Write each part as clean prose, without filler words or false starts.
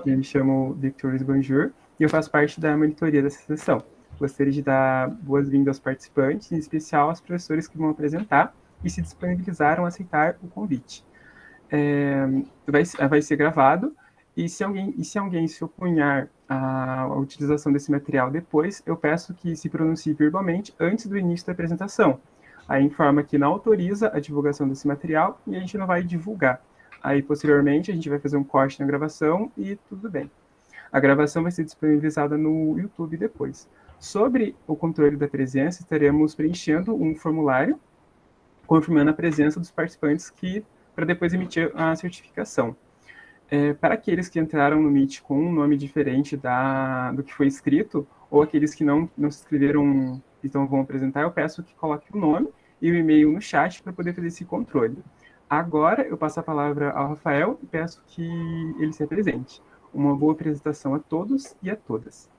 Eu me chamo Victor Esbanjur e eu faço parte da monitoria dessa sessão. Gostaria de dar boas-vindas aos participantes, em especial aos professores que vão apresentar e se disponibilizaram a aceitar o convite. Vai ser gravado, e se alguém se opunhar à utilização desse material depois, eu peço que se pronuncie verbalmente antes do início da apresentação. Aí informa que não autoriza a divulgação desse material e a gente não vai divulgar. Aí, posteriormente, a gente vai fazer um corte na gravação e tudo bem. A gravação vai ser disponibilizada no YouTube depois. Sobre o controle da presença, estaremos preenchendo um formulário confirmando a presença dos participantes para depois emitir a certificação. Para aqueles que entraram no Meet com um nome diferente do que foi escrito, ou aqueles que não se inscreveram, então vão apresentar, eu peço que coloque o nome e o e-mail no chat para poder fazer esse controle. Agora, eu passo a palavra ao Rafael e peço que ele se apresente. Uma boa apresentação a todos e a todas.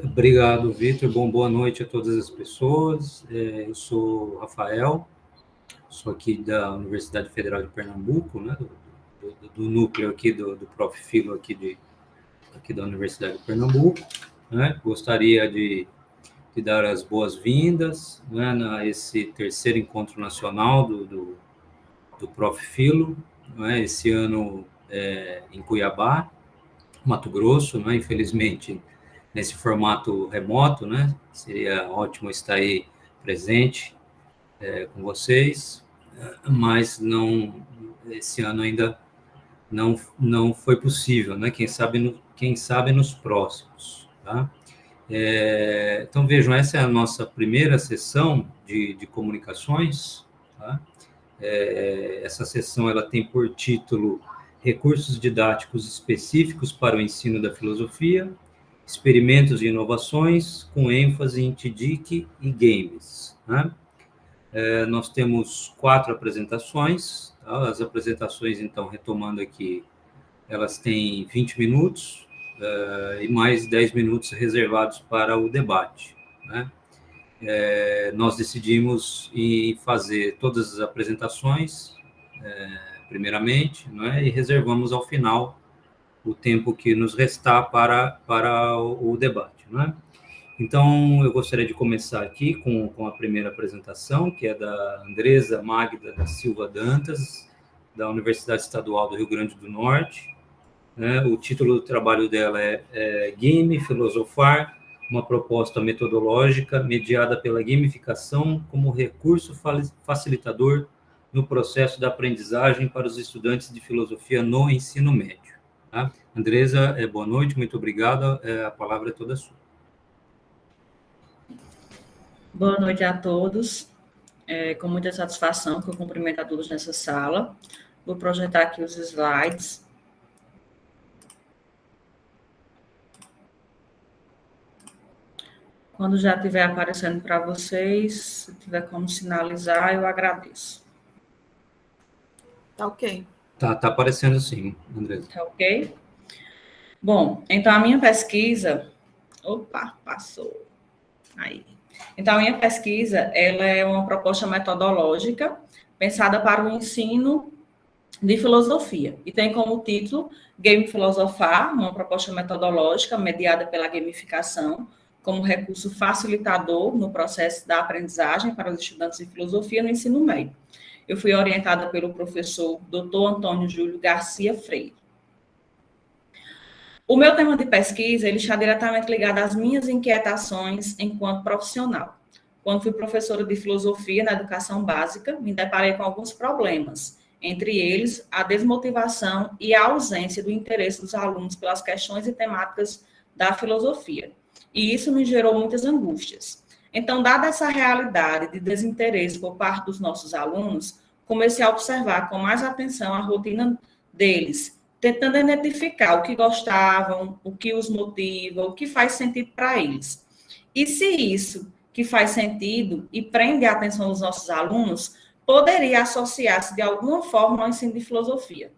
Obrigado, Vitor. Boa noite a todas as pessoas. Eu sou o Rafael, sou aqui da Universidade Federal de Pernambuco, né, do núcleo aqui do Prof. Filo aqui da Universidade de Pernambuco. Né? Gostaria de dar as boas-vindas, né, a esse terceiro encontro nacional do Prof. Filo, né, esse ano em Cuiabá, Mato Grosso, né, infelizmente nesse formato remoto, né, seria ótimo estar aí presente com vocês, mas esse ano ainda não foi possível, né, quem sabe nos próximos, tá? Então, vejam, essa é a nossa primeira sessão de comunicações, tá? Essa sessão ela tem por título Recursos Didáticos Específicos para o Ensino da Filosofia, Experimentos e Inovações, com ênfase em TDIC e Games. Né? Nós temos 4 apresentações, tá? As apresentações, então, retomando aqui, elas têm 20 minutos, e mais 10 minutos reservados para o debate. Né? Nós decidimos em fazer todas as apresentações, primeiramente, né? E reservamos ao final o tempo que nos restar para o debate. Né? Então, eu gostaria de começar aqui com a primeira apresentação, que é da Andresa Magda da Silva Dantas, da Universidade Estadual do Rio Grande do Norte. O título do trabalho dela é Game, Filosofar, uma proposta metodológica mediada pela gamificação como recurso facilitador no processo da aprendizagem para os estudantes de filosofia no ensino médio. Tá? Andresa, boa noite, muito obrigado, a palavra é toda sua. Boa noite a todos, com muita satisfação que eu cumprimento a todos nessa sala. Vou projetar aqui os slides. Quando já estiver aparecendo para vocês, se tiver como sinalizar, eu agradeço. Tá ok. Tá aparecendo sim, Andresa. Tá ok? Bom, então a minha pesquisa... Opa, passou. Aí. Então, a minha pesquisa, ela é uma proposta metodológica pensada para o ensino de filosofia. E tem como título Game Filosofar, uma proposta metodológica mediada pela gamificação, como recurso facilitador no processo da aprendizagem para os estudantes de filosofia no ensino médio. Eu fui orientada pelo professor Dr. Antônio Júlio Garcia Freire. O meu tema de pesquisa, ele está diretamente ligado às minhas inquietações enquanto profissional. Quando fui professora de filosofia na educação básica, me deparei com alguns problemas, entre eles a desmotivação e a ausência do interesse dos alunos pelas questões e temáticas da filosofia. E isso me gerou muitas angústias. Então, dada essa realidade de desinteresse por parte dos nossos alunos, comecei a observar com mais atenção a rotina deles, tentando identificar o que gostavam, o que os motiva, o que faz sentido para eles. E se isso que faz sentido e prende a atenção dos nossos alunos, poderia associar-se de alguma forma ao ensino de filosofia.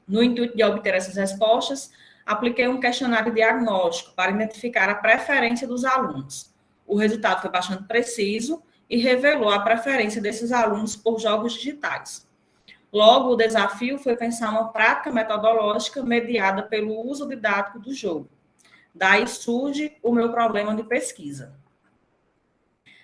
No intuito de obter essas respostas, apliquei um questionário diagnóstico para identificar a preferência dos alunos. O resultado foi bastante preciso e revelou a preferência desses alunos por jogos digitais. Logo, o desafio foi pensar uma prática metodológica mediada pelo uso didático do jogo. Daí surge o meu problema de pesquisa.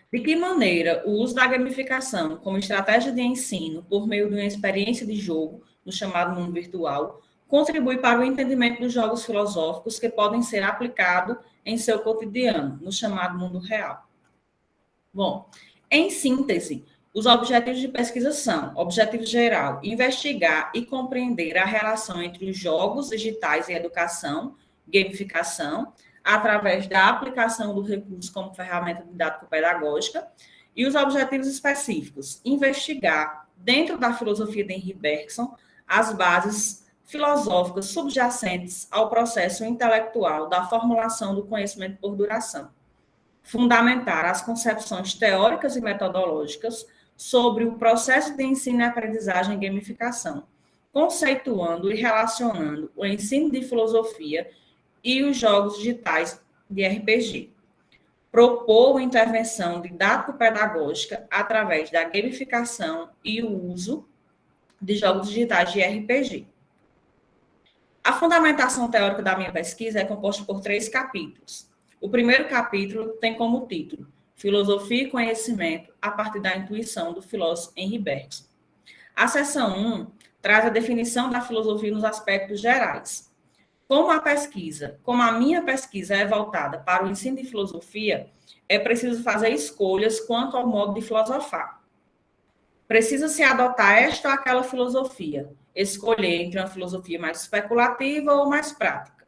De que maneira o uso da gamificação como estratégia de ensino por meio de uma experiência de jogo, no chamado mundo virtual, contribui para o entendimento dos jogos filosóficos que podem ser aplicados em seu cotidiano, no chamado mundo real? Bom, em síntese, os objetivos de pesquisa são: objetivo geral, investigar e compreender a relação entre os jogos digitais e educação, gamificação, através da aplicação do recurso como ferramenta didático-pedagógica, e os objetivos específicos: investigar, dentro da filosofia de Henri Bergson, as bases filosóficas subjacentes ao processo intelectual da formulação do conhecimento por duração, fundamentar as concepções teóricas e metodológicas sobre o processo de ensino e aprendizagem e gamificação, conceituando e relacionando o ensino de filosofia e os jogos digitais de RPG. Propor uma intervenção didático-pedagógica através da gamificação e o uso de jogos digitais de RPG. A fundamentação teórica da minha pesquisa é composta por 3 capítulos. O primeiro capítulo tem como título Filosofia e Conhecimento a partir da intuição do filósofo Henri Bergson. A seção 1 traz a definição da filosofia nos aspectos gerais. Como a minha pesquisa é voltada para o ensino de filosofia, é preciso fazer escolhas quanto ao modo de filosofar. Precisa-se adotar esta ou aquela filosofia, escolher entre uma filosofia mais especulativa ou mais prática.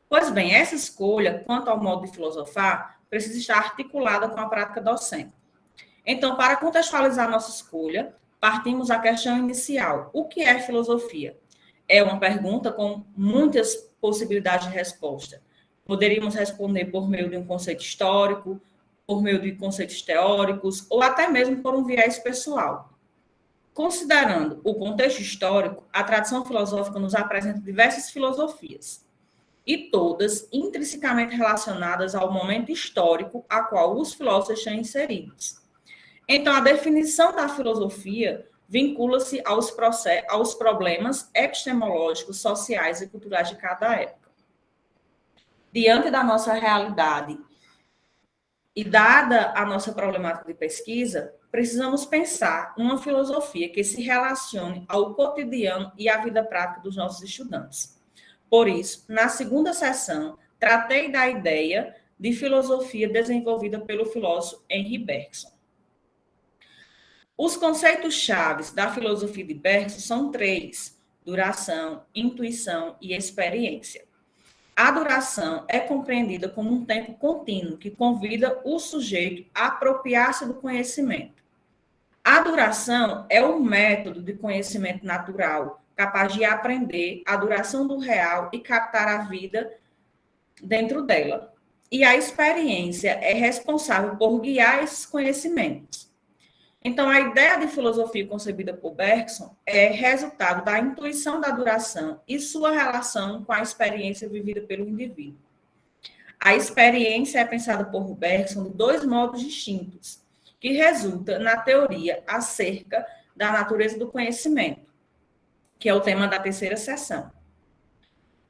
Pois bem, essa escolha quanto ao modo de filosofar precisa estar articulada com a prática docente. Então, para contextualizar nossa escolha, partimos da questão inicial: o que é filosofia? É uma pergunta com muitas possibilidades de resposta. Poderíamos responder por meio de um conceito histórico, por meio de conceitos teóricos, ou até mesmo por um viés pessoal. Considerando o contexto histórico, a tradição filosófica nos apresenta diversas filosofias, e todas intrinsecamente relacionadas ao momento histórico a qual os filósofos estão inseridos. Então, a definição da filosofia vincula-se aos problemas epistemológicos, sociais e culturais de cada época. Diante da nossa realidade e dada a nossa problemática de pesquisa, precisamos pensar uma filosofia que se relacione ao cotidiano e à vida prática dos nossos estudantes. Por isso, na segunda sessão, tratei da ideia de filosofia desenvolvida pelo filósofo Henri Bergson. Os conceitos-chave da filosofia de Bergson são 3: duração, intuição e experiência. A duração é compreendida como um tempo contínuo que convida o sujeito a apropriar-se do conhecimento. A duração é um método de conhecimento natural, capaz de aprender a duração do real e captar a vida dentro dela. E a experiência é responsável por guiar esses conhecimentos. Então, a ideia de filosofia concebida por Bergson é resultado da intuição da duração e sua relação com a experiência vivida pelo indivíduo. A experiência é pensada por Bergson de 2 modos distintos, que resulta na teoria acerca da natureza do conhecimento, que é o tema da terceira sessão.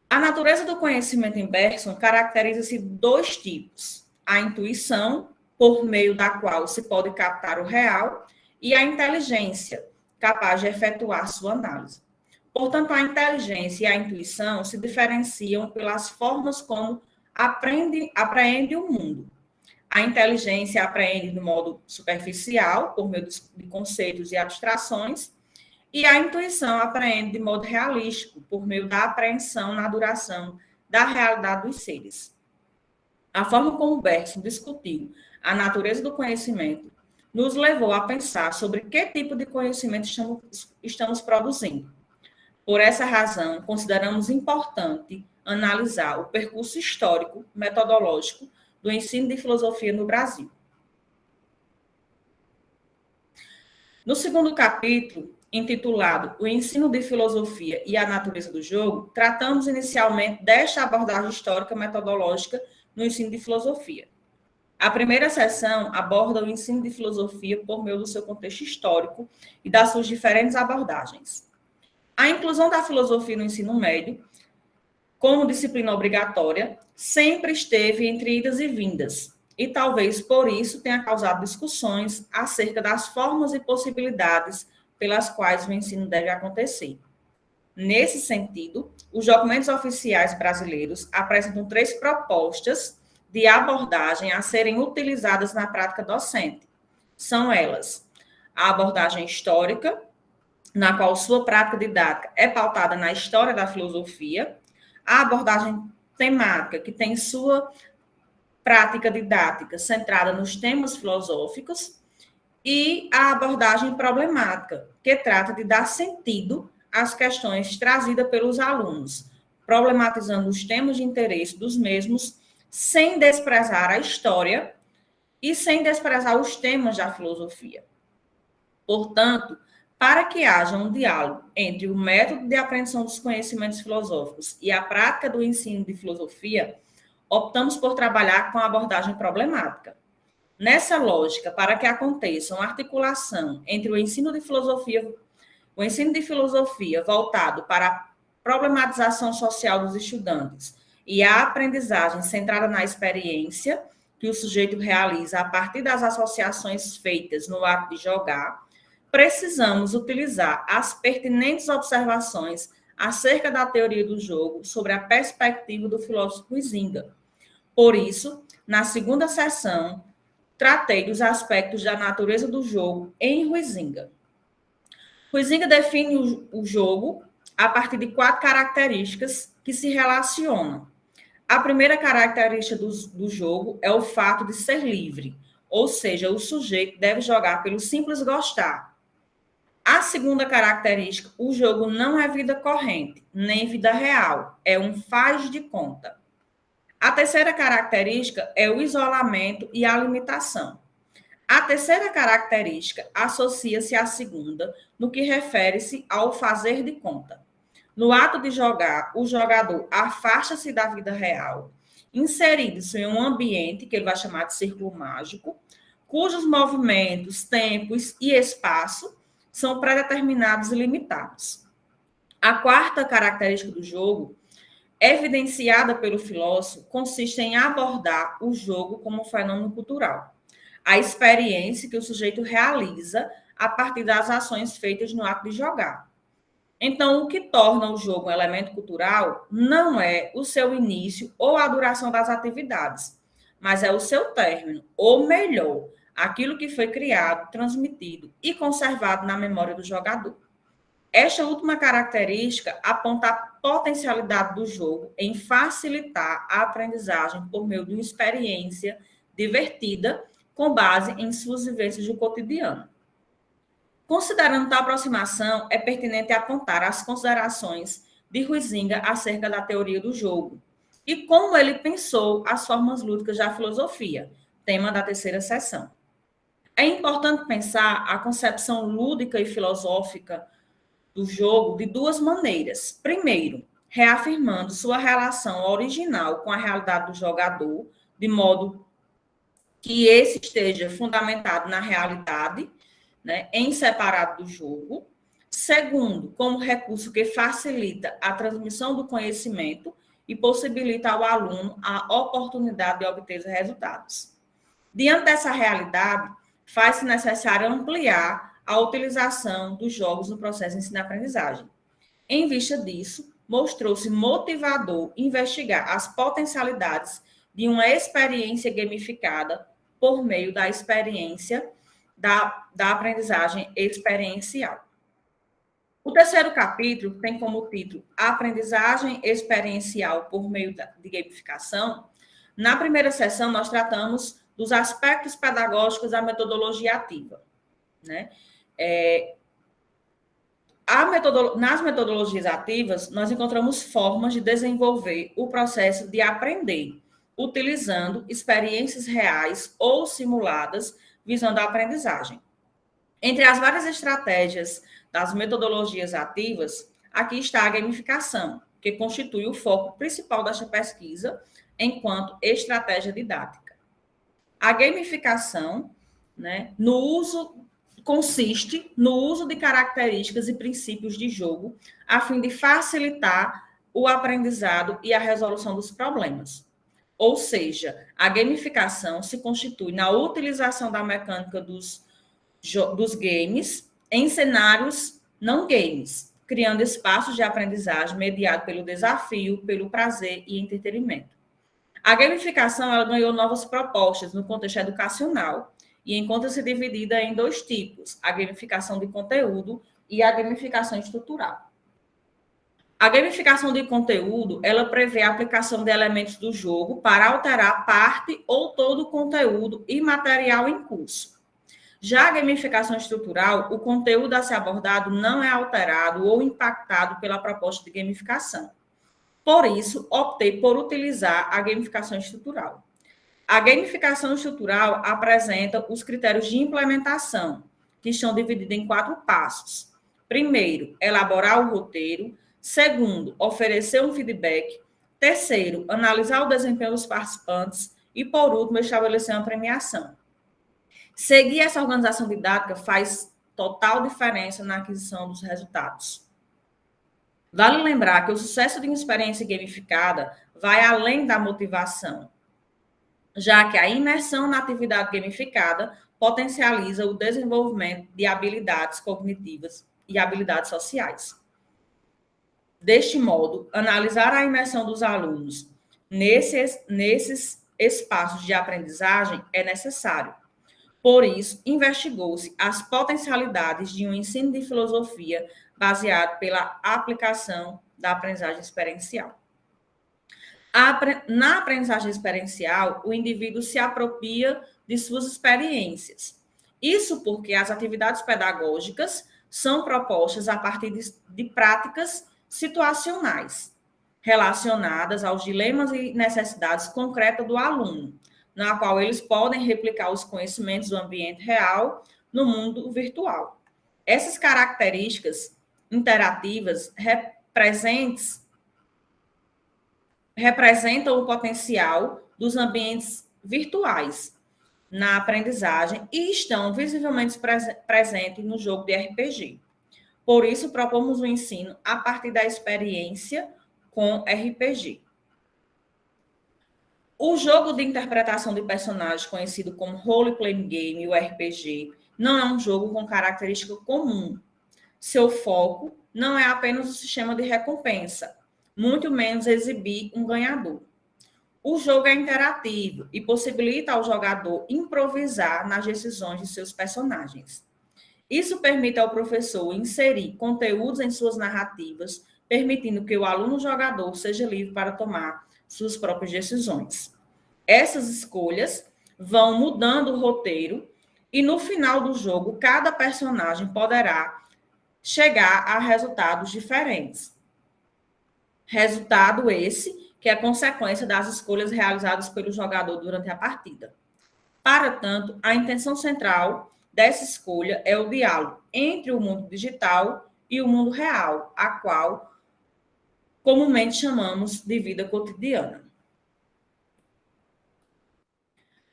A natureza do conhecimento em Bergson caracteriza-se de 2 tipos: a intuição, por meio da qual se pode captar o real, e a inteligência, capaz de efetuar sua análise. Portanto, a inteligência e a intuição se diferenciam pelas formas como apreende o mundo. A inteligência apreende de modo superficial, por meio de conceitos e abstrações, e a intuição apreende de modo realístico, por meio da apreensão na duração da realidade dos seres. A forma como Bergson discutiu a natureza do conhecimento nos levou a pensar sobre que tipo de conhecimento estamos produzindo. Por essa razão, consideramos importante analisar o percurso histórico, metodológico do ensino de filosofia no Brasil. No segundo capítulo, intitulado O Ensino de Filosofia e a Natureza do Jogo, tratamos inicialmente desta abordagem histórica metodológica no ensino de filosofia. A primeira seção aborda o ensino de filosofia por meio do seu contexto histórico e das suas diferentes abordagens. A inclusão da filosofia no ensino médio, como disciplina obrigatória, sempre esteve entre idas e vindas, e talvez por isso tenha causado discussões acerca das formas e possibilidades pelas quais o ensino deve acontecer. Nesse sentido, os documentos oficiais brasileiros apresentam 3 propostas de abordagem a serem utilizadas na prática docente. São elas: a abordagem histórica, na qual sua prática didática é pautada na história da filosofia, a abordagem temática, que tem sua prática didática centrada nos temas filosóficos, e a abordagem problemática, que trata de dar sentido às questões trazidas pelos alunos, problematizando os temas de interesse dos mesmos, sem desprezar a história e sem desprezar os temas da filosofia. Portanto, para que haja um diálogo entre o método de apreensão dos conhecimentos filosóficos e a prática do ensino de filosofia, optamos por trabalhar com a abordagem problemática. Nessa lógica, para que aconteça uma articulação entre o ensino de filosofia voltado para a problematização social dos estudantes e a aprendizagem centrada na experiência que o sujeito realiza a partir das associações feitas no ato de jogar, precisamos utilizar as pertinentes observações acerca da teoria do jogo sobre a perspectiva do filósofo Huizinga. Por isso, na segunda sessão, tratei dos aspectos da natureza do jogo em Huizinga. Huizinga define o jogo a partir de 4 características que se relacionam. A primeira característica do jogo é o fato de ser livre, ou seja, o sujeito deve jogar pelo simples gostar. A segunda característica, o jogo não é vida corrente, nem vida real, é um faz de conta. A terceira característica é o isolamento e a limitação. A terceira característica associa-se à segunda, no que refere-se ao fazer de conta. No ato de jogar, o jogador afasta-se da vida real, inserido-se em um ambiente que ele vai chamar de círculo mágico, cujos movimentos, tempos e espaço são pré-determinados e limitados. A quarta característica do jogo, evidenciada pelo filósofo, consiste em abordar o jogo como um fenômeno cultural, a experiência que o sujeito realiza a partir das ações feitas no ato de jogar. Então, o que torna o jogo um elemento cultural não é o seu início ou a duração das atividades, mas é o seu término, ou melhor, aquilo que foi criado, transmitido e conservado na memória do jogador. Esta última característica aponta a potencialidade do jogo em facilitar a aprendizagem por meio de uma experiência divertida com base em suas vivências do cotidiano. Considerando tal aproximação, é pertinente apontar as considerações de Huizinga acerca da teoria do jogo e como ele pensou as formas lúdicas da filosofia, tema da terceira sessão. É importante pensar a concepção lúdica e filosófica do jogo de 2 maneiras. Primeiro, reafirmando sua relação original com a realidade do jogador, de modo que esse esteja fundamentado na realidade, né, em separado do jogo. Segundo, como recurso que facilita a transmissão do conhecimento e possibilita ao aluno a oportunidade de obter resultados. Diante dessa realidade, faz-se necessário ampliar a utilização dos jogos no processo de ensino-aprendizagem. Em vista disso, mostrou-se motivador investigar as potencialidades de uma experiência gamificada por meio da experiência da aprendizagem experiencial. O terceiro capítulo tem como título Aprendizagem experiencial por meio de gamificação. Na primeira sessão, nós tratamos dos aspectos pedagógicos da metodologia ativa, né? Nas metodologias ativas, nós encontramos formas de desenvolver o processo de aprender, utilizando experiências reais ou simuladas, visando a aprendizagem. Entre as várias estratégias das metodologias ativas, aqui está a gamificação, que constitui o foco principal desta pesquisa enquanto estratégia didática. A gamificação, né, consiste no uso de características e princípios de jogo a fim de facilitar o aprendizado e a resolução dos problemas. Ou seja, a gamificação se constitui na utilização da mecânica dos games em cenários não games, criando espaços de aprendizagem mediado pelo desafio, pelo prazer e entretenimento. A gamificação ela ganhou novas propostas no contexto educacional e encontra-se dividida em 2 tipos, a gamificação de conteúdo e a gamificação estrutural. A gamificação de conteúdo, ela prevê a aplicação de elementos do jogo para alterar parte ou todo o conteúdo e material em curso. Já a gamificação estrutural, o conteúdo a ser abordado não é alterado ou impactado pela proposta de gamificação. Por isso, optei por utilizar a gamificação estrutural. A gamificação estrutural apresenta os critérios de implementação, que estão divididos em 4 passos. Primeiro, elaborar o roteiro. Segundo, oferecer um feedback. Terceiro, analisar o desempenho dos participantes. E, por último, estabelecer uma premiação. Seguir essa organização didática faz total diferença na aquisição dos resultados. Vale lembrar que o sucesso de uma experiência gamificada vai além da motivação, já que a imersão na atividade gamificada potencializa o desenvolvimento de habilidades cognitivas e habilidades sociais. Deste modo, analisar a imersão dos alunos nesses espaços de aprendizagem é necessário. Por isso, investigou-se as potencialidades de um ensino de filosofia baseado pela aplicação da aprendizagem experiencial. Na aprendizagem experiencial, o indivíduo se apropria de suas experiências. Isso porque as atividades pedagógicas são propostas a partir de práticas situacionais, relacionadas aos dilemas e necessidades concretas do aluno, na qual eles podem replicar os conhecimentos do ambiente real no mundo virtual. Essas características interativas representam o potencial dos ambientes virtuais na aprendizagem e estão visivelmente presentes no jogo de RPG. Por isso, propomos o ensino a partir da experiência com RPG. O jogo de interpretação de personagens, conhecido como Role Playing Game, o RPG, não é um jogo com característica comum. Seu foco não é apenas o sistema de recompensa, muito menos exibir um ganhador. O jogo é interativo e possibilita ao jogador improvisar nas decisões de seus personagens. Isso permite ao professor inserir conteúdos em suas narrativas, permitindo que o aluno jogador seja livre para tomar suas próprias decisões. Essas escolhas vão mudando o roteiro e, no final do jogo, cada personagem poderá chegar a resultados diferentes. Resultado esse que é consequência das escolhas realizadas pelo jogador durante a partida. Para tanto, a intenção central dessa escolha é o diálogo entre o mundo digital e o mundo real, a qual comumente chamamos de vida cotidiana.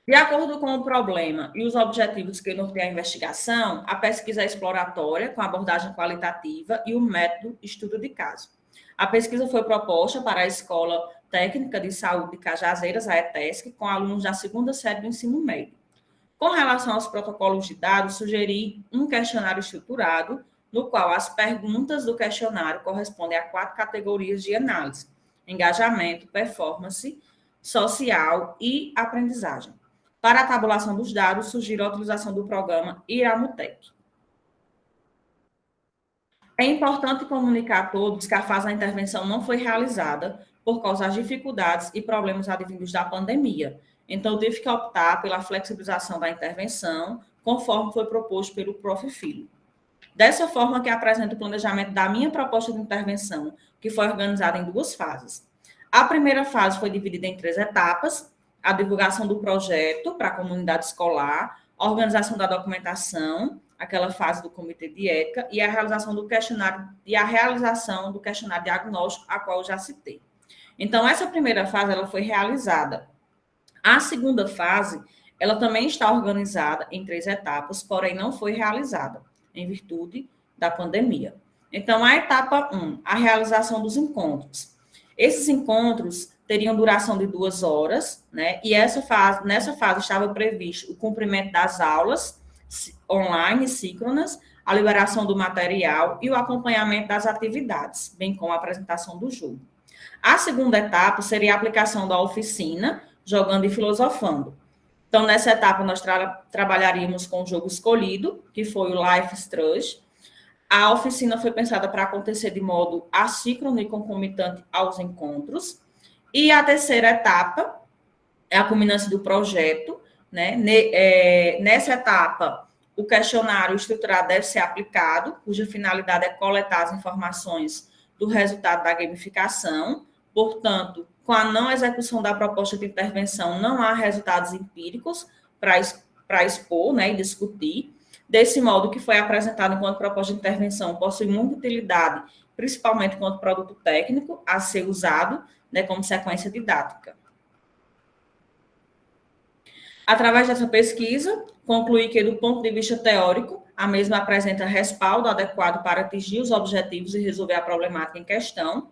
De acordo com o problema e os objetivos que norteiam a investigação, a pesquisa é exploratória, com abordagem qualitativa, e o método estudo de caso. A pesquisa foi proposta para a Escola Técnica de Saúde de Cajazeiras, a ETESC, com alunos da 2ª série do ensino médio. Com relação aos protocolos de dados, sugeri um questionário estruturado, no qual as perguntas do questionário correspondem a 4 categorias de análise: engajamento, performance, social e aprendizagem. Para a tabulação dos dados, sugiro a utilização do programa Iramutec. É importante comunicar a todos que a fase da intervenção não foi realizada por causa das dificuldades e problemas advindos da pandemia. Então, eu tive que optar pela flexibilização da intervenção, conforme foi proposto pelo Prof. Filo. Dessa forma que apresento o planejamento da minha proposta de intervenção, que foi organizada em 2 fases. A primeira fase foi dividida em 3 etapas: a divulgação do projeto para a comunidade escolar, a organização da documentação, aquela fase do comitê de ética, e a realização do questionário diagnóstico, a qual eu já citei. Então, essa primeira fase ela foi realizada. A segunda fase Ela também está organizada em 3 etapas, porém não foi realizada, em virtude da pandemia. Então, a etapa 1, a realização dos encontros. Esses encontros teriam duração de 2 horas, né? E nessa fase estava previsto o cumprimento das aulas online, síncronas, a liberação do material e o acompanhamento das atividades, bem como a apresentação do jogo. A segunda etapa seria a aplicação da oficina, jogando e filosofando. Então, nessa etapa, nós trabalharíamos com o jogo escolhido, que foi o Life is Trust. A oficina foi pensada para acontecer de modo assíncrono e concomitante aos encontros. E a terceira etapa é a culminância do projeto, né? Nessa etapa, o questionário estruturado deve ser aplicado, cuja finalidade é coletar as informações do resultado da gamificação. Portanto, com a não execução da proposta de intervenção, não há resultados empíricos para expor, né, e discutir. Desse modo, o que foi apresentado enquanto proposta de intervenção possui muita utilidade, principalmente enquanto produto técnico a ser usado, né, como sequência didática. Através dessa pesquisa, concluí que, do ponto de vista teórico, a mesma apresenta respaldo adequado para atingir os objetivos e resolver a problemática em questão.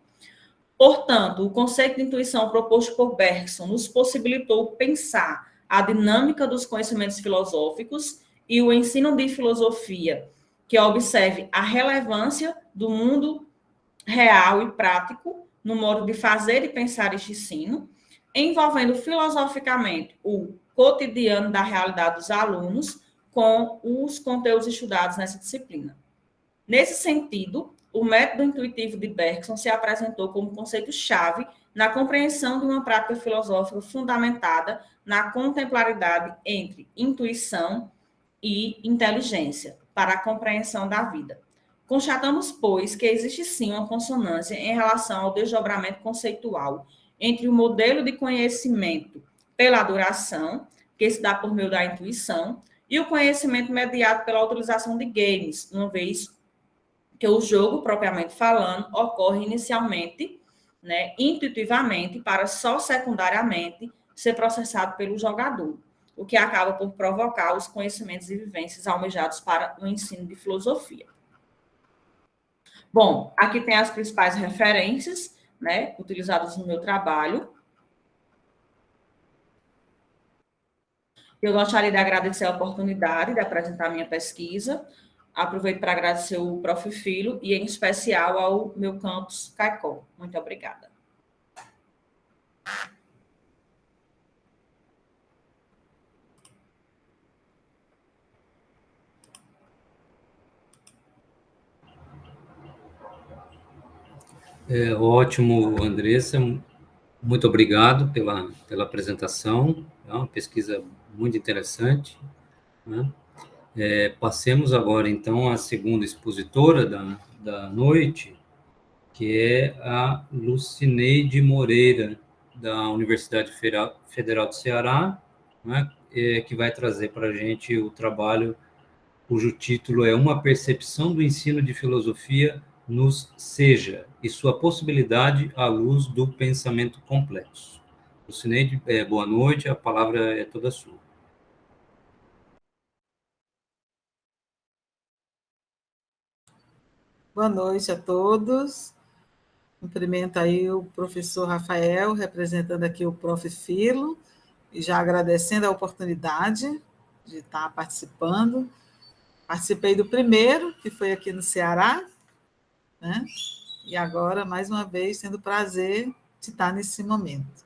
Portanto, o conceito de intuição proposto por Bergson nos possibilitou pensar a dinâmica dos conhecimentos filosóficos e o ensino de filosofia, que observe a relevância do mundo real e prático no modo de fazer e pensar este ensino, envolvendo filosoficamente o cotidiano da realidade dos alunos com os conteúdos estudados nessa disciplina. Nesse sentido, o método intuitivo de Bergson se apresentou como conceito-chave na compreensão de uma prática filosófica fundamentada na contemplaridade entre intuição e inteligência para a compreensão da vida. Constatamos, pois, que existe sim uma consonância em relação ao desdobramento conceitual entre o modelo de conhecimento pela duração, que se dá por meio da intuição, e o conhecimento mediado pela utilização de games, uma vez que o jogo, propriamente falando, ocorre inicialmente, né, intuitivamente, para só secundariamente ser processado pelo jogador, o que acaba por provocar os conhecimentos e vivências almejados para o ensino de filosofia. Bom, aqui tem as principais referências, né, utilizadas no meu trabalho. Eu gostaria de agradecer a oportunidade de apresentar minha pesquisa. Aproveito para agradecer o Prof. Filo e, em especial, ao meu campus Caicó. Muito obrigada. Ótimo, Andressa. Muito obrigado pela apresentação. É uma pesquisa muito interessante, né? Passemos agora, então, à segunda expositora da noite, que é a Lucineide Moreira, da Universidade Federal do Ceará, né? Que vai trazer para a gente o trabalho cujo título é Uma Percepção do Ensino de Filosofia nos Seja e sua possibilidade à luz do pensamento complexo. Lucineide, boa noite, a palavra é toda sua. Boa noite a todos. Cumprimento aí o professor Rafael, representando aqui o Prof. Filo, e já agradecendo a oportunidade de estar participando. Participei do primeiro, que foi aqui no Ceará, né? E agora, mais uma vez, tendo o prazer de estar nesse momento.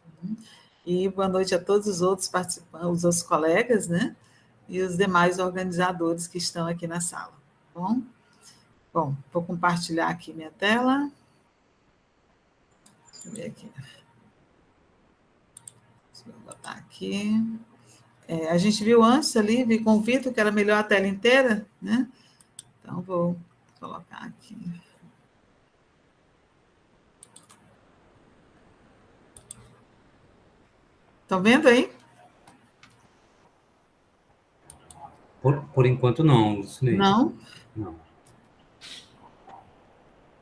E boa noite a todos os outros participantes, os outros colegas, né? E os demais organizadores que estão aqui na sala. Tá bom? Bom, vou compartilhar aqui minha tela. Deixa eu ver aqui. Deixa eu botar aqui. A gente viu antes ali, vi com o Vitor, que era melhor a tela inteira, né? Então, vou colocar aqui. Estão vendo aí? Por enquanto, não, Lucineide. Não? Não.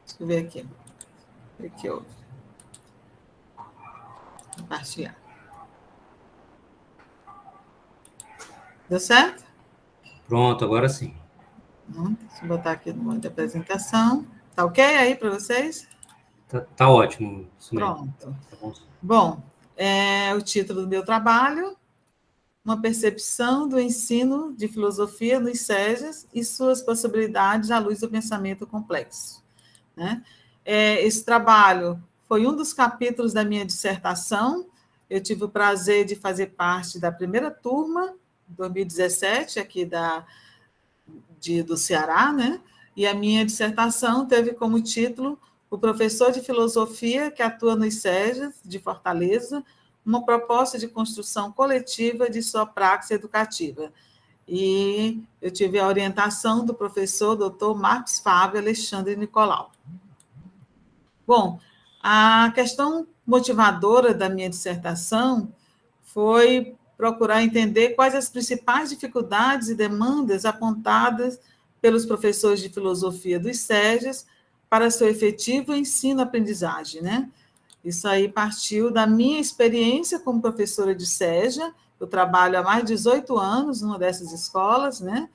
Deixa eu ver aqui. Aqui eu compartilhar. Deu certo? Pronto, agora sim. Deixa eu botar aqui no modo de apresentação. Tá ok aí para vocês? Tá ótimo. Isso mesmo. Pronto. Tá bom. Bom, o título do meu trabalho, uma percepção do ensino de filosofia nos SEJAs e suas possibilidades à luz do pensamento complexo. Né? Esse trabalho foi um dos capítulos da minha dissertação. Eu tive o prazer de fazer parte da primeira turma, 2017, aqui do Ceará, né? E a minha dissertação teve como título O professor de filosofia que atua nos SEJAs de Fortaleza, uma proposta de construção coletiva de sua praxis educativa. E eu tive a orientação do professor Dr. Marcos Fábio Alexandre Nicolau. Bom, a questão motivadora da minha dissertação foi procurar entender quais as principais dificuldades e demandas apontadas pelos professores de filosofia dos SEJAs para seu efetivo ensino-aprendizagem, né? Isso aí partiu da minha experiência como professora de SEJA. Eu trabalho há mais de 18 anos numa dessas escolas, né?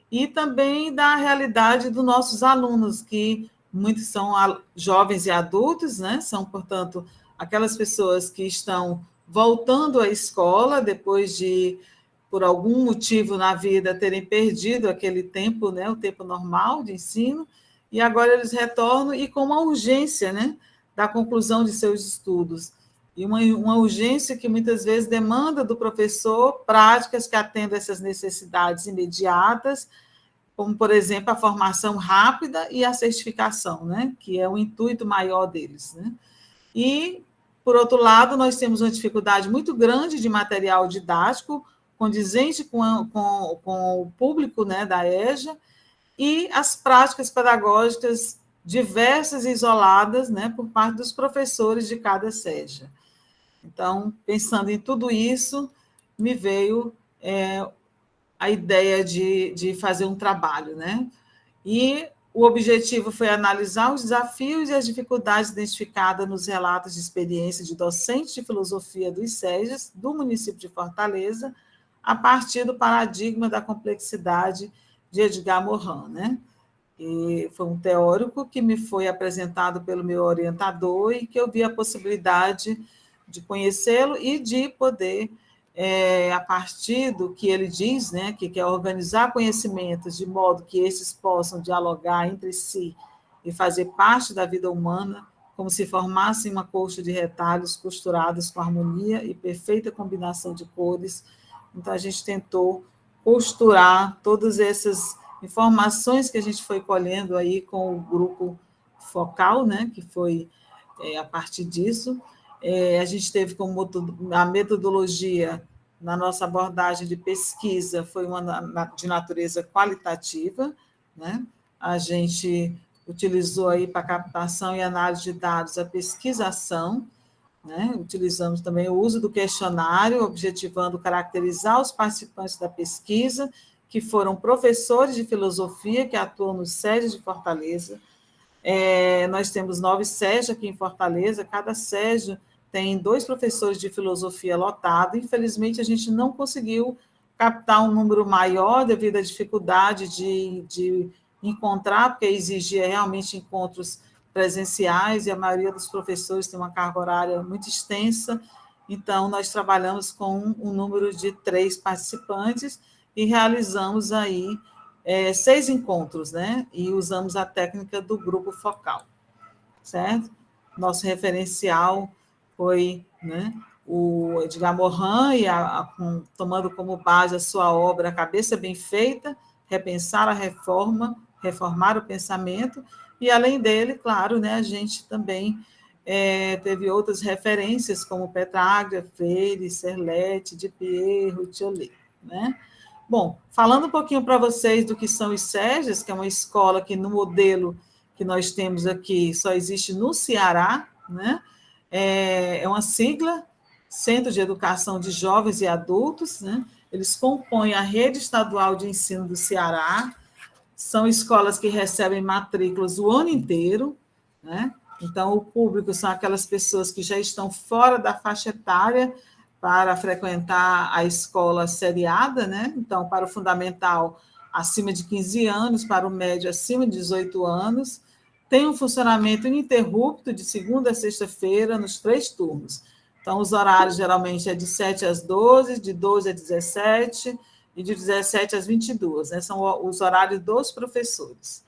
E também da realidade dos nossos alunos, que muitos são jovens e adultos, né? São, portanto, aquelas pessoas que estão voltando à escola depois de, por algum motivo na vida, terem perdido aquele tempo, né? O tempo normal de ensino, e agora eles retornam e com uma urgência, né? Da conclusão de seus estudos. E uma urgência que muitas vezes demanda do professor práticas que atendam essas necessidades imediatas, como, por exemplo, a formação rápida e a certificação, né? Que é o intuito maior deles. Né? E, por outro lado, nós temos uma dificuldade muito grande de material didático, condizente com o público, né, da EJA, e as práticas pedagógicas diversas e isoladas, né, por parte dos professores de cada SEJA. Então, pensando em tudo isso, me veio a ideia de fazer um trabalho, né? E o objetivo foi analisar os desafios e as dificuldades identificadas nos relatos de experiência de docentes de filosofia dos SEJAs do município de Fortaleza, a partir do paradigma da complexidade de Edgar Morin, né? E foi um teórico que me foi apresentado pelo meu orientador e que eu vi a possibilidade de conhecê-lo e de poder, a partir do que ele diz, né, que quer organizar conhecimentos de modo que esses possam dialogar entre si e fazer parte da vida humana, como se formassem uma colcha de retalhos costurados com harmonia e perfeita combinação de cores. Então, a gente tentou costurar todas essas informações que a gente foi colhendo aí com o grupo focal, né, que foi a partir disso. A gente teve como a metodologia na nossa abordagem de pesquisa foi uma de natureza qualitativa, né? A gente utilizou aí para captação e análise de dados a pesquisação, né? Utilizamos também o uso do questionário, objetivando caracterizar os participantes da pesquisa, que foram professores de filosofia que atuam nos SEJAs de Fortaleza. Nós temos 9 SEJAs aqui em Fortaleza, cada SEJA tem 2 professores de filosofia lotado. Infelizmente, a gente não conseguiu captar um número maior devido à dificuldade de encontrar, porque exigia realmente encontros presenciais, e a maioria dos professores tem uma carga horária muito extensa. Então, nós trabalhamos com um número de 3 participantes e realizamos aí 6 encontros, né? E usamos a técnica do grupo focal, certo? Nosso referencial foi, né, o Edgar Morin, e tomando como base a sua obra A Cabeça Bem Feita, Repensar a Reforma, Reformar o Pensamento, e além dele, claro, né, a gente também teve outras referências, como Petraglia, Freire, Serletti, de Pierro, Thiollet, né? Bom, falando um pouquinho para vocês do que são os SEJAs, que é uma escola que no modelo que nós temos aqui só existe no Ceará, né? É uma sigla, Centro de Educação de Jovens e Adultos, né? Eles compõem a rede estadual de ensino do Ceará, são escolas que recebem matrículas o ano inteiro, né? Então, o público são aquelas pessoas que já estão fora da faixa etária para frequentar a escola seriada, né? Então, para o fundamental, acima de 15 anos, para o médio, acima de 18 anos. Tem um funcionamento ininterrupto de segunda a sexta-feira, nos 3 turnos. Então, os horários geralmente é de 7 às 12, de 12 às 17 e de 17 às 22, né? São os horários dos professores.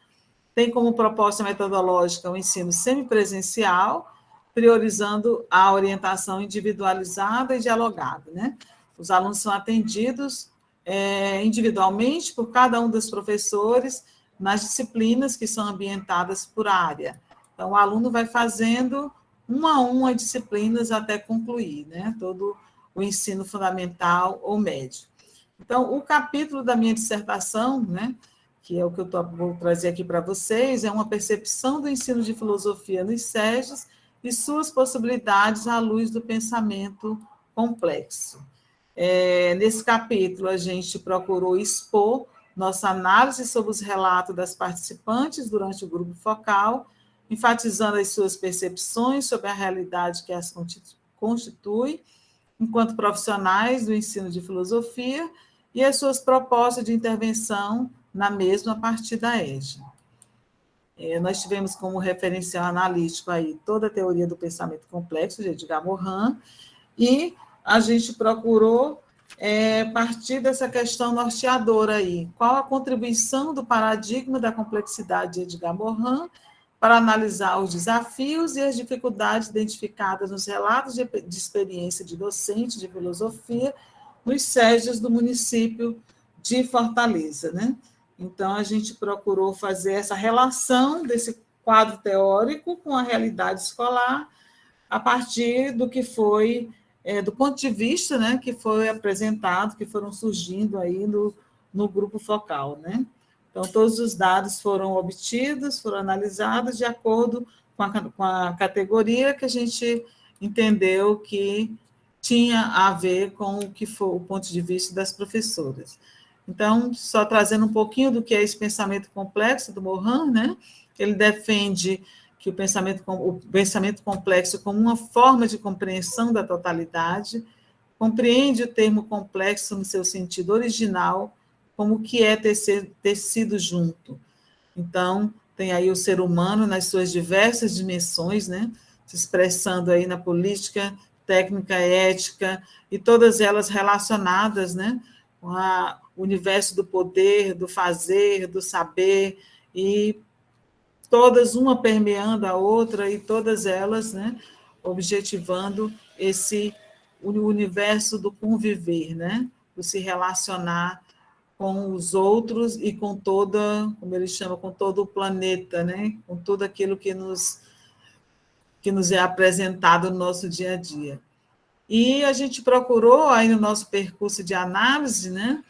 Tem como proposta metodológica o ensino semipresencial, priorizando a orientação individualizada e dialogada, né? Os alunos são atendidos individualmente por cada um dos professores nas disciplinas que são ambientadas por área. Então, o aluno vai fazendo uma a uma disciplinas até concluir, né? Todo o ensino fundamental ou médio. Então, o capítulo da minha dissertação, né, que é o que eu vou trazer aqui para vocês, é uma percepção do ensino de filosofia nos SESGs e suas possibilidades à luz do pensamento complexo. Nesse capítulo, a gente procurou expor nossa análise sobre os relatos das participantes durante o grupo focal, enfatizando as suas percepções sobre a realidade que as constitui, enquanto profissionais do ensino de filosofia, e as suas propostas de intervenção na mesma a partir da EJA. Nós tivemos como referencial analítico aí toda a teoria do pensamento complexo de Edgar Morin, e a gente procurou partir dessa questão norteadora aí. Qual a contribuição do paradigma da complexidade de Edgar Morin para analisar os desafios e as dificuldades identificadas nos relatos de experiência de docente de filosofia nos SESGs do município de Fortaleza, né? Então, a gente procurou fazer essa relação desse quadro teórico com a realidade escolar a partir do que foi, do ponto de vista, né, que foi apresentado, que foram surgindo aí no grupo focal, né? Então, todos os dados foram obtidos, foram analisados de acordo com a categoria que a gente entendeu que tinha a ver com o que foi o ponto de vista das professoras. Então, só trazendo um pouquinho do que é esse pensamento complexo do Morin, né? Ele defende que o pensamento complexo como uma forma de compreensão da totalidade, compreende o termo complexo no seu sentido original, como que é ter sido junto. Então, tem aí o ser humano nas suas diversas dimensões, né? Se expressando aí na política, técnica, ética, e todas elas relacionadas, né, com o universo do poder, do fazer, do saber, e todas uma permeando a outra, e todas elas, né, objetivando esse universo do conviver, né, do se relacionar com os outros e com toda, como ele chama, com todo o planeta, né, com tudo aquilo que nos é apresentado no nosso dia a dia. E a gente procurou, aí no nosso percurso de análise, né,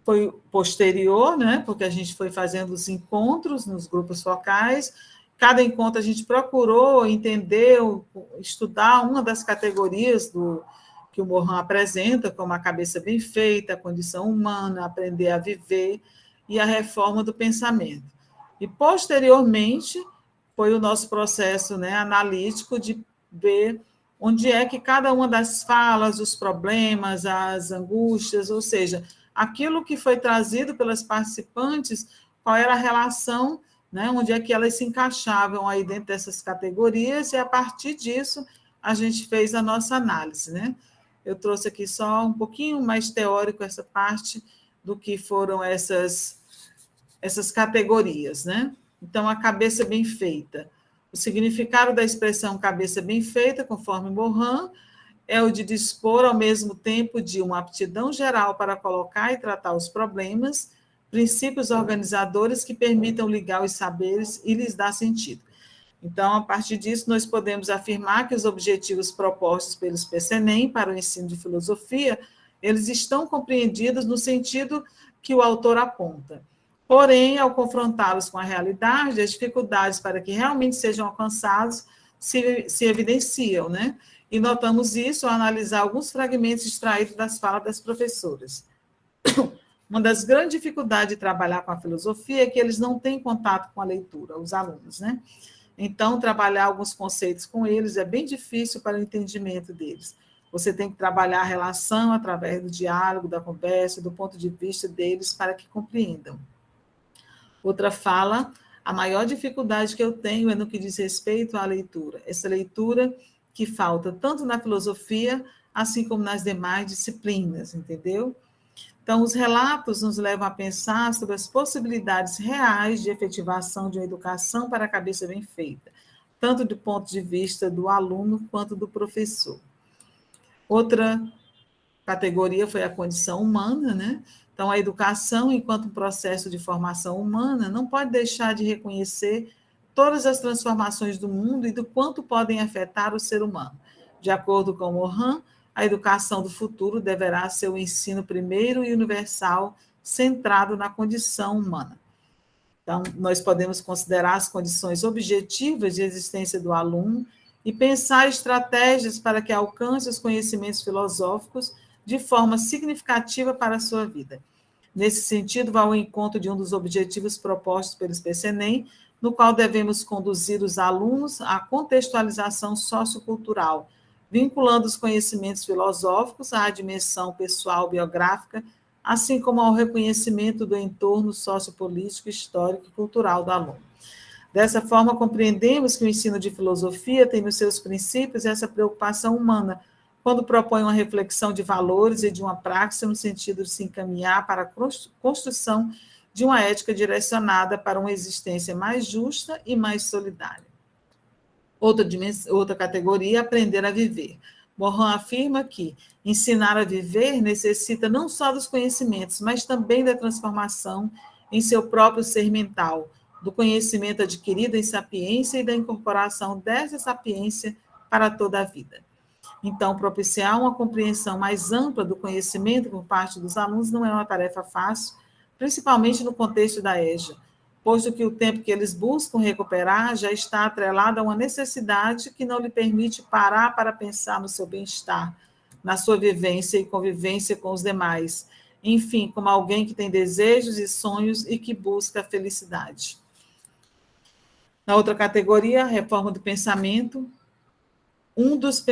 foi posterior, né, porque a gente foi fazendo os encontros nos grupos focais. Cada encontro a gente procurou entender, estudar uma das categorias que o Morin apresenta, como a cabeça bem feita, a condição humana, aprender a viver e a reforma do pensamento. E, posteriormente, foi o nosso processo, né, analítico de ver onde é que cada uma das falas, os problemas, as angústias, ou seja, aquilo que foi trazido pelas participantes, qual era a relação, né, onde é que elas se encaixavam aí dentro dessas categorias, e a partir disso a gente fez a nossa análise, né? Eu trouxe aqui só um pouquinho mais teórico essa parte do que foram essas categorias, né? Então, a cabeça bem feita. O significado da expressão cabeça bem feita, conforme Morin, é o de dispor ao mesmo tempo de uma aptidão geral para colocar e tratar os problemas, princípios organizadores que permitam ligar os saberes e lhes dar sentido. Então, a partir disso, nós podemos afirmar que os objetivos propostos pelos PCNEM para o ensino de filosofia, eles estão compreendidos no sentido que o autor aponta. Porém, ao confrontá-los com a realidade, as dificuldades para que realmente sejam alcançados se evidenciam, né? E notamos isso ao analisar alguns fragmentos extraídos das falas das professoras. Uma das grandes dificuldades de trabalhar com a filosofia é que eles não têm contato com a leitura, os alunos, né? Então, trabalhar alguns conceitos com eles é bem difícil para o entendimento deles. Você tem que trabalhar a relação através do diálogo, da conversa, do ponto de vista deles, para que compreendam. Outra fala, a maior dificuldade que eu tenho é no que diz respeito à leitura. Essa leitura que falta tanto na filosofia, assim como nas demais disciplinas, entendeu? Então, os relatos nos levam a pensar sobre as possibilidades reais de efetivação de uma educação para a cabeça bem feita, tanto do ponto de vista do aluno quanto do professor. Outra categoria foi a condição humana, né? Então, a educação, enquanto um processo de formação humana, não pode deixar de reconhecer todas as transformações do mundo e do quanto podem afetar o ser humano. De acordo com Morin, a educação do futuro deverá ser o ensino primeiro e universal, centrado na condição humana. Então, nós podemos considerar as condições objetivas de existência do aluno e pensar estratégias para que alcance os conhecimentos filosóficos de forma significativa para a sua vida. Nesse sentido, vai ao encontro de um dos objetivos propostos pelo SPCNEM, no qual devemos conduzir os alunos à contextualização sociocultural, vinculando os conhecimentos filosóficos à dimensão pessoal biográfica, assim como ao reconhecimento do entorno sociopolítico, histórico e cultural do aluno. Dessa forma, compreendemos que o ensino de filosofia tem nos seus princípios essa preocupação humana, quando propõe uma reflexão de valores e de uma prática no sentido de se encaminhar para a construção de uma ética direcionada para uma existência mais justa e mais solidária. Outra categoria, aprender a viver. Morin afirma que ensinar a viver necessita não só dos conhecimentos, mas também da transformação em seu próprio ser mental, do conhecimento adquirido em sapiência e da incorporação dessa sapiência para toda a vida. Então, propiciar uma compreensão mais ampla do conhecimento por parte dos alunos não é uma tarefa fácil, principalmente no contexto da EJA, posto que o tempo que eles buscam recuperar já está atrelado a uma necessidade que não lhe permite parar para pensar no seu bem-estar, na sua vivência e convivência com os demais, enfim, como alguém que tem desejos e sonhos e que busca a felicidade. Na outra categoria, a reforma do pensamento. Um dos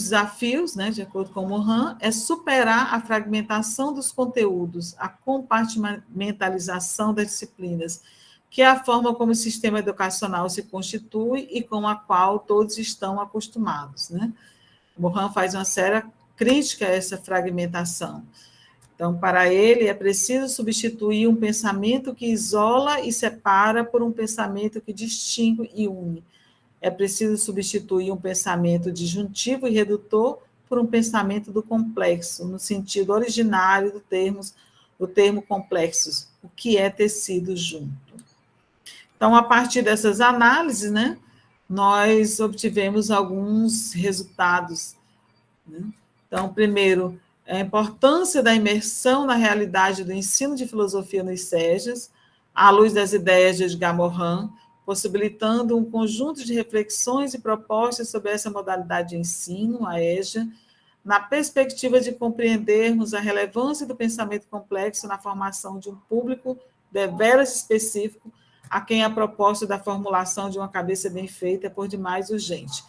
desafios, né, de acordo com Morin, é superar a fragmentação dos conteúdos, a compartimentalização das disciplinas, que é a forma como o sistema educacional se constitui e com a qual todos estão acostumados, né? Morin faz uma séria crítica a essa fragmentação. Então, para ele, é preciso substituir um pensamento que isola e separa por um pensamento que distingue e une. É preciso substituir um pensamento disjuntivo e redutor por um pensamento do complexo, no sentido originário do termo complexos, o que é tecido junto. Então, a partir dessas análises, né, nós obtivemos alguns resultados, né? Então, primeiro, a importância da imersão na realidade do ensino de filosofia nos SEJAs, à luz das ideias de Edgar Morin, possibilitando um conjunto de reflexões e propostas sobre essa modalidade de ensino, a EJA, na perspectiva de compreendermos a relevância do pensamento complexo na formação de um público deveras específico, a quem a proposta da formulação de uma cabeça bem feita é por demais urgente.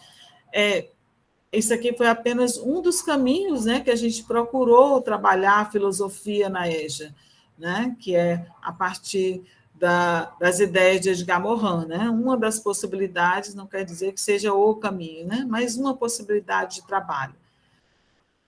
Isso aqui foi apenas um dos caminhos, né, que a gente procurou trabalhar a filosofia na EJA, né, que é a partir das ideias de Edgar Morin, né? Uma das possibilidades, não quer dizer que seja o caminho, né? Mas uma possibilidade de trabalho.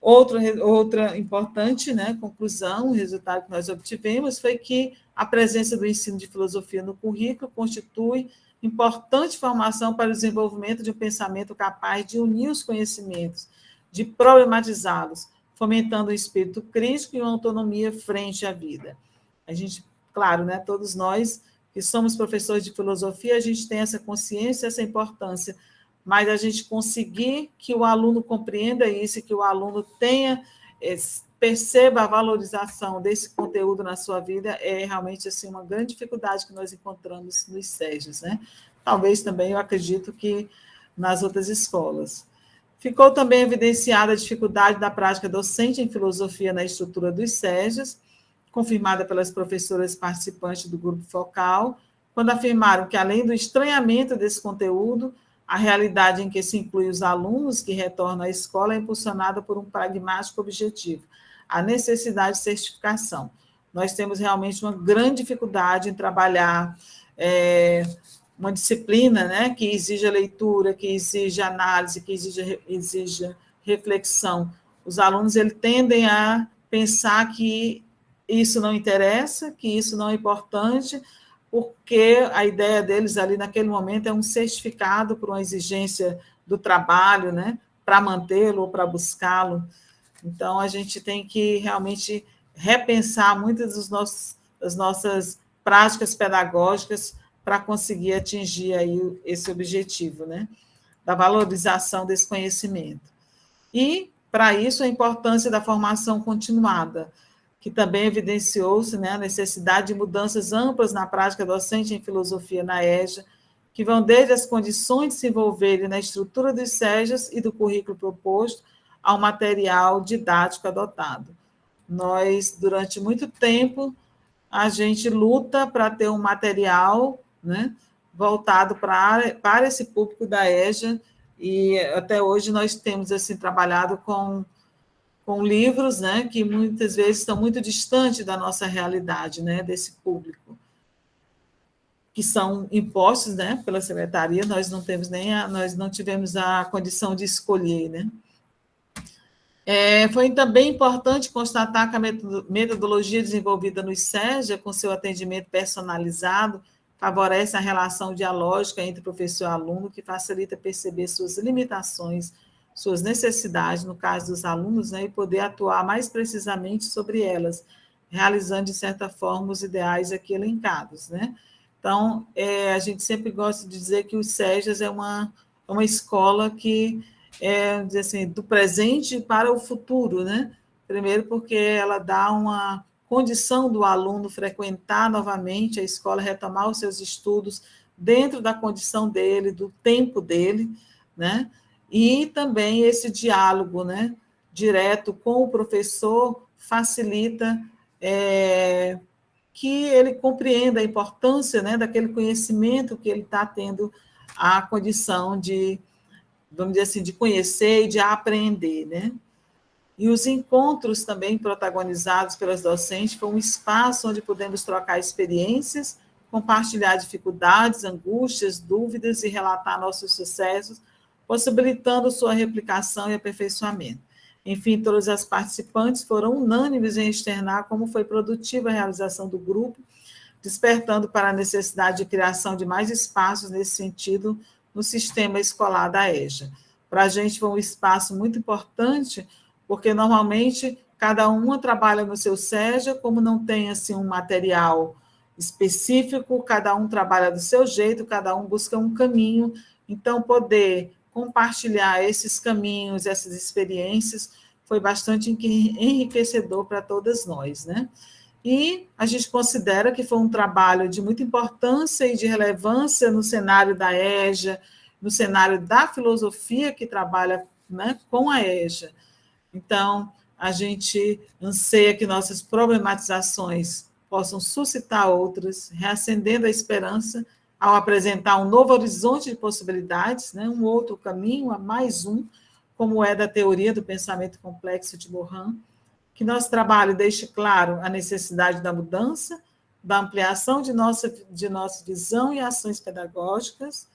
Outra importante, né, conclusão, o resultado que nós obtivemos foi que a presença do ensino de filosofia no currículo constitui importante formação para o desenvolvimento de um pensamento capaz de unir os conhecimentos, de problematizá-los, fomentando um espírito crítico e uma autonomia frente à vida. A gente, claro, né, todos nós que somos professores de filosofia, a gente tem essa consciência, essa importância, mas a gente conseguir que o aluno compreenda isso, que o aluno perceba a valorização desse conteúdo na sua vida, é realmente assim, uma grande dificuldade que nós encontramos nos SEJAs, né? Talvez também, eu acredito que nas outras escolas. Ficou também evidenciada a dificuldade da prática docente em filosofia na estrutura dos SEJAs, confirmada pelas professoras participantes do grupo focal, quando afirmaram que, além do estranhamento desse conteúdo, a realidade em que se inclui os alunos que retornam à escola é impulsionada por um pragmático objetivo, a necessidade de certificação. Nós temos realmente uma grande dificuldade em trabalhar uma disciplina, né, que exija leitura, que exija análise, que exija reflexão. Os alunos eles tendem a pensar que isso não interessa, que isso não é importante, porque a ideia deles ali naquele momento é um certificado por uma exigência do trabalho, né, para mantê-lo ou para buscá-lo. Então, a gente tem que realmente repensar muitas das nossas práticas pedagógicas para conseguir atingir aí esse objetivo, né, da valorização desse conhecimento. E, para isso, a importância da formação continuada, que também evidenciou-se, né, a necessidade de mudanças amplas na prática docente em filosofia na EJA, que vão desde as condições de se envolverem na estrutura dos SEJAs e do currículo proposto ao material didático adotado. Nós, durante muito tempo, a gente luta para ter um material, né, voltado para esse público da EJA, e até hoje nós temos assim, trabalhado com livros, né, que muitas vezes estão muito distantes da nossa realidade, né, desse público, que são impostos, né, pela secretaria, nós não tivemos a condição de escolher, né. Foi também importante constatar que a metodologia desenvolvida no SEJA, com seu atendimento personalizado, favorece a relação dialógica entre professor e aluno, que facilita perceber suas limitações, suas necessidades, no caso dos alunos, né, e poder atuar mais precisamente sobre elas, realizando, de certa forma, os ideais aqui elencados, né? Então, a gente sempre gosta de dizer que o SEJAS é uma escola que dizer assim, do presente para o futuro, né? Primeiro porque ela dá uma condição do aluno frequentar novamente a escola, retomar os seus estudos dentro da condição dele, do tempo dele, né? E também esse diálogo, né, direto com o professor facilita que ele compreenda a importância, né, daquele conhecimento que ele está tendo a condição de, vamos dizer assim, de conhecer e de aprender, né? E os encontros também protagonizados pelas docentes foi um espaço onde podemos trocar experiências, compartilhar dificuldades, angústias, dúvidas e relatar nossos sucessos, possibilitando sua replicação e aperfeiçoamento. Enfim, todas as participantes foram unânimes em externar como foi produtiva a realização do grupo, despertando para a necessidade de criação de mais espaços nesse sentido no sistema escolar da EJA. Para a gente foi um espaço muito importante, porque normalmente cada uma trabalha no seu SEJA, como não tem assim, um material específico, cada um trabalha do seu jeito, cada um busca um caminho, então poder compartilhar esses caminhos, essas experiências, foi bastante enriquecedor para todas nós, né? E a gente considera que foi um trabalho de muita importância e de relevância no cenário da EJA, no cenário da filosofia que trabalha, né, com a EJA. Então, a gente anseia que nossas problematizações possam suscitar outras, reacendendo a esperança ao apresentar um novo horizonte de possibilidades, né, um outro caminho, mais um, como é da teoria do pensamento complexo de Morin, que nosso trabalho deixe claro a necessidade da mudança, da ampliação de nossa visão e ações pedagógicas,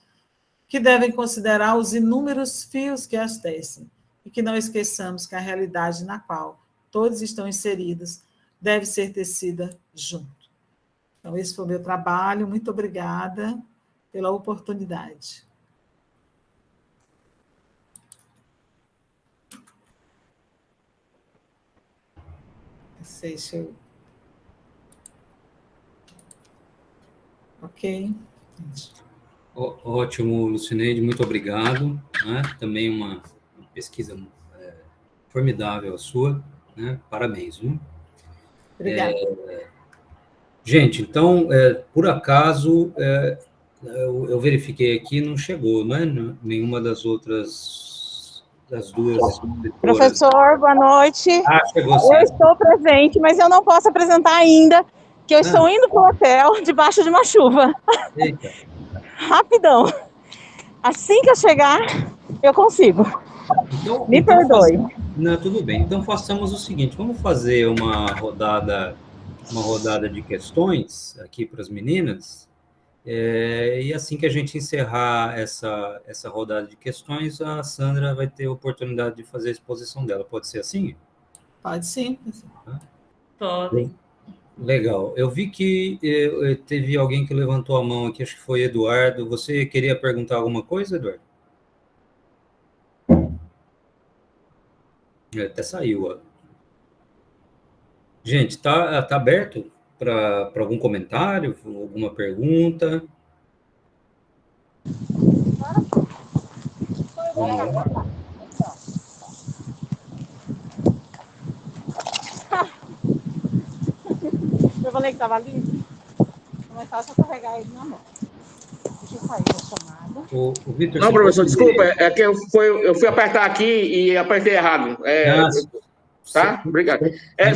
que devem considerar os inúmeros fios que as tecem, e que não esqueçamos que a realidade na qual todos estão inseridos deve ser tecida junto. Então, esse foi o meu trabalho. Muito obrigada pela oportunidade. Não sei se eu... Ok. Ótimo, Lucineide, muito obrigado. Né? Também uma pesquisa formidável a sua. Né? Parabéns. Viu? Obrigada. Gente, então, por acaso, eu verifiquei aqui, não chegou, né? Nenhuma das outras, das duas escritoras. Professor, boa noite. Chegou sim. Eu estou presente, mas eu não posso apresentar ainda. que eu estou indo para o hotel debaixo de uma chuva. Eita. Rapidão. Assim que eu chegar, eu consigo. Então, Me perdoe. Não, tudo bem. Então, façamos o seguinte, vamos fazer uma rodada de questões aqui para as meninas, e assim que a gente encerrar essa rodada de questões, a Sandra vai ter a oportunidade de fazer a exposição dela. Pode ser assim? Pode sim. Pode. Legal. Eu vi que teve alguém que levantou a mão aqui, acho que foi Eduardo. Você queria perguntar alguma coisa, Eduardo? Até saiu, ó. Gente, tá aberto para algum comentário, alguma pergunta? Vamos lá. Eu falei que estava limpo. Começar só carregar ele na mão. Deixa eu sair da chamada. O Vitor, Não, professor, desculpa, é que eu fui apertar aqui e apertei errado. Tá? Obrigado.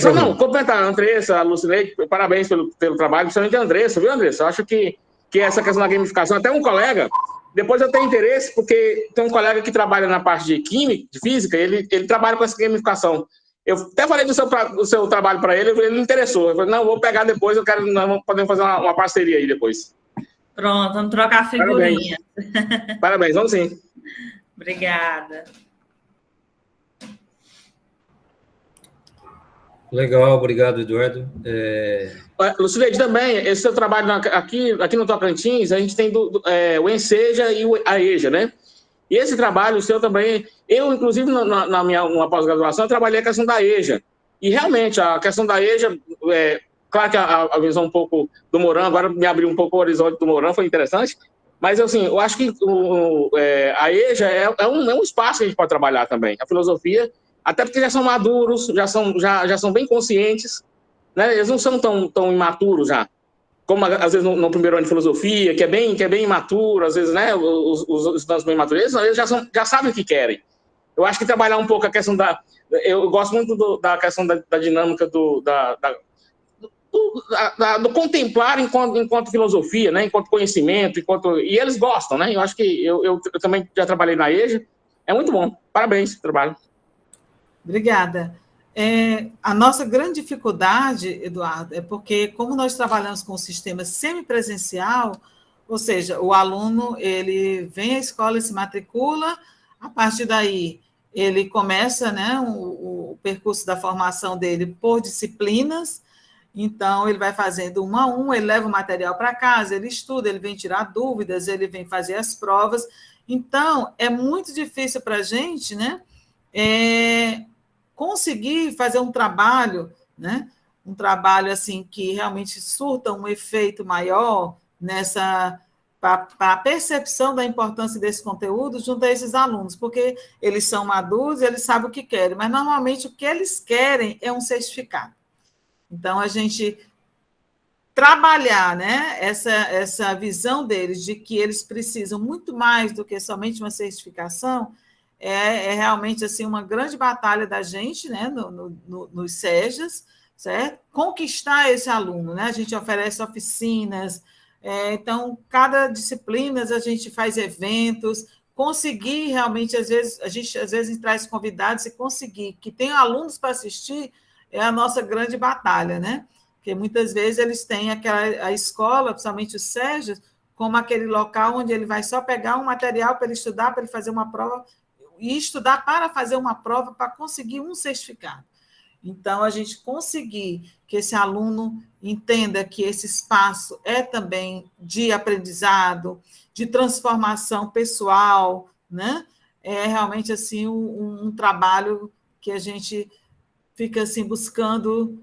Só não, complementar, a Andressa, a Lucineide, parabéns pelo trabalho, principalmente a Andressa, viu, Andressa? Eu acho que essa questão da gamificação, até um colega, depois eu tenho interesse, porque tem um colega que trabalha na parte de química, de física, ele trabalha com essa gamificação. Eu até falei do seu trabalho para ele, ele me interessou. Eu falei, não, vou pegar depois, nós podemos fazer uma parceria aí depois. Pronto, vamos trocar a figurinha. Parabéns, vamos sim. Obrigada. Legal, obrigado, Eduardo. Lucileide, também, esse seu trabalho aqui no Tocantins, a gente tem o Enseja e a EJA, né? E esse trabalho, o seu também, eu, inclusive, na minha pós-graduação, eu trabalhei a questão da EJA. E, realmente, a questão da EJA, claro que a visão um pouco do Moran, agora me abriu um pouco o horizonte do Moran, foi interessante, mas, assim, eu acho que a EJA é um espaço que a gente pode trabalhar também. A filosofia, até porque já são maduros, já são bem conscientes, né? Eles não são tão imaturos já, como às vezes no primeiro ano de filosofia, que é bem imaturo, às vezes, né? Os estudantes bem imaturos, eles já sabem o que querem. Eu acho que trabalhar um pouco a questão eu gosto muito da questão da dinâmica do contemplar enquanto filosofia, né? Enquanto conhecimento, e eles gostam, né? Eu acho que eu também já trabalhei na EJA, é muito bom. Parabéns pelo trabalho. Obrigada. A nossa grande dificuldade, Eduardo, é porque, como nós trabalhamos com o sistema semipresencial, ou seja, o aluno ele vem à escola e se matricula, a partir daí ele começa, né, o percurso da formação dele por disciplinas, então ele vai fazendo 1 a 1, ele leva o material para casa, ele estuda, ele vem tirar dúvidas, ele vem fazer as provas, então é muito difícil para a gente, né, conseguir fazer um trabalho, né? Um trabalho assim que realmente surta um efeito maior para a percepção da importância desse conteúdo junto a esses alunos, porque eles são maduros, eles sabem o que querem, mas normalmente o que eles querem é um certificado. Então, a gente trabalhar, né, essa visão deles de que eles precisam muito mais do que somente uma certificação é realmente assim uma grande batalha da gente, né, nos SEJAs, certo? Conquistar esse aluno, né? A gente oferece oficinas, então cada disciplina a gente faz eventos, conseguir realmente às vezes a gente traz convidados e conseguir que tenham alunos para assistir é a nossa grande batalha, né? Porque muitas vezes eles têm a escola, principalmente os SEJAs, como aquele local onde ele vai só pegar um material para ele estudar, para ele fazer uma prova, e estudar para fazer uma prova para conseguir um certificado. Então, a gente conseguir que esse aluno entenda que esse espaço é também de aprendizado, de transformação pessoal, né? É realmente assim um trabalho que a gente fica assim buscando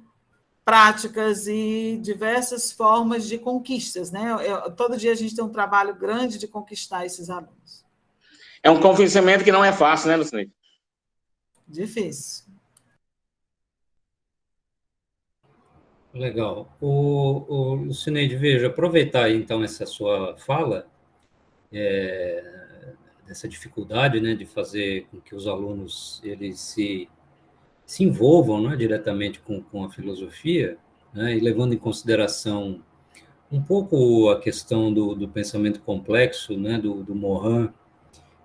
práticas e diversas formas de conquistas, né? Todo dia a gente tem um trabalho grande de conquistar esses alunos. É um convencimento que não é fácil, né, Lucineide? Difícil. Legal. Lucineide, veja, aproveitar então essa sua fala, dessa dificuldade, né, de fazer com que os alunos eles se envolvam, né, diretamente com a filosofia, né, e levando em consideração um pouco a questão do pensamento complexo, né, do Morin,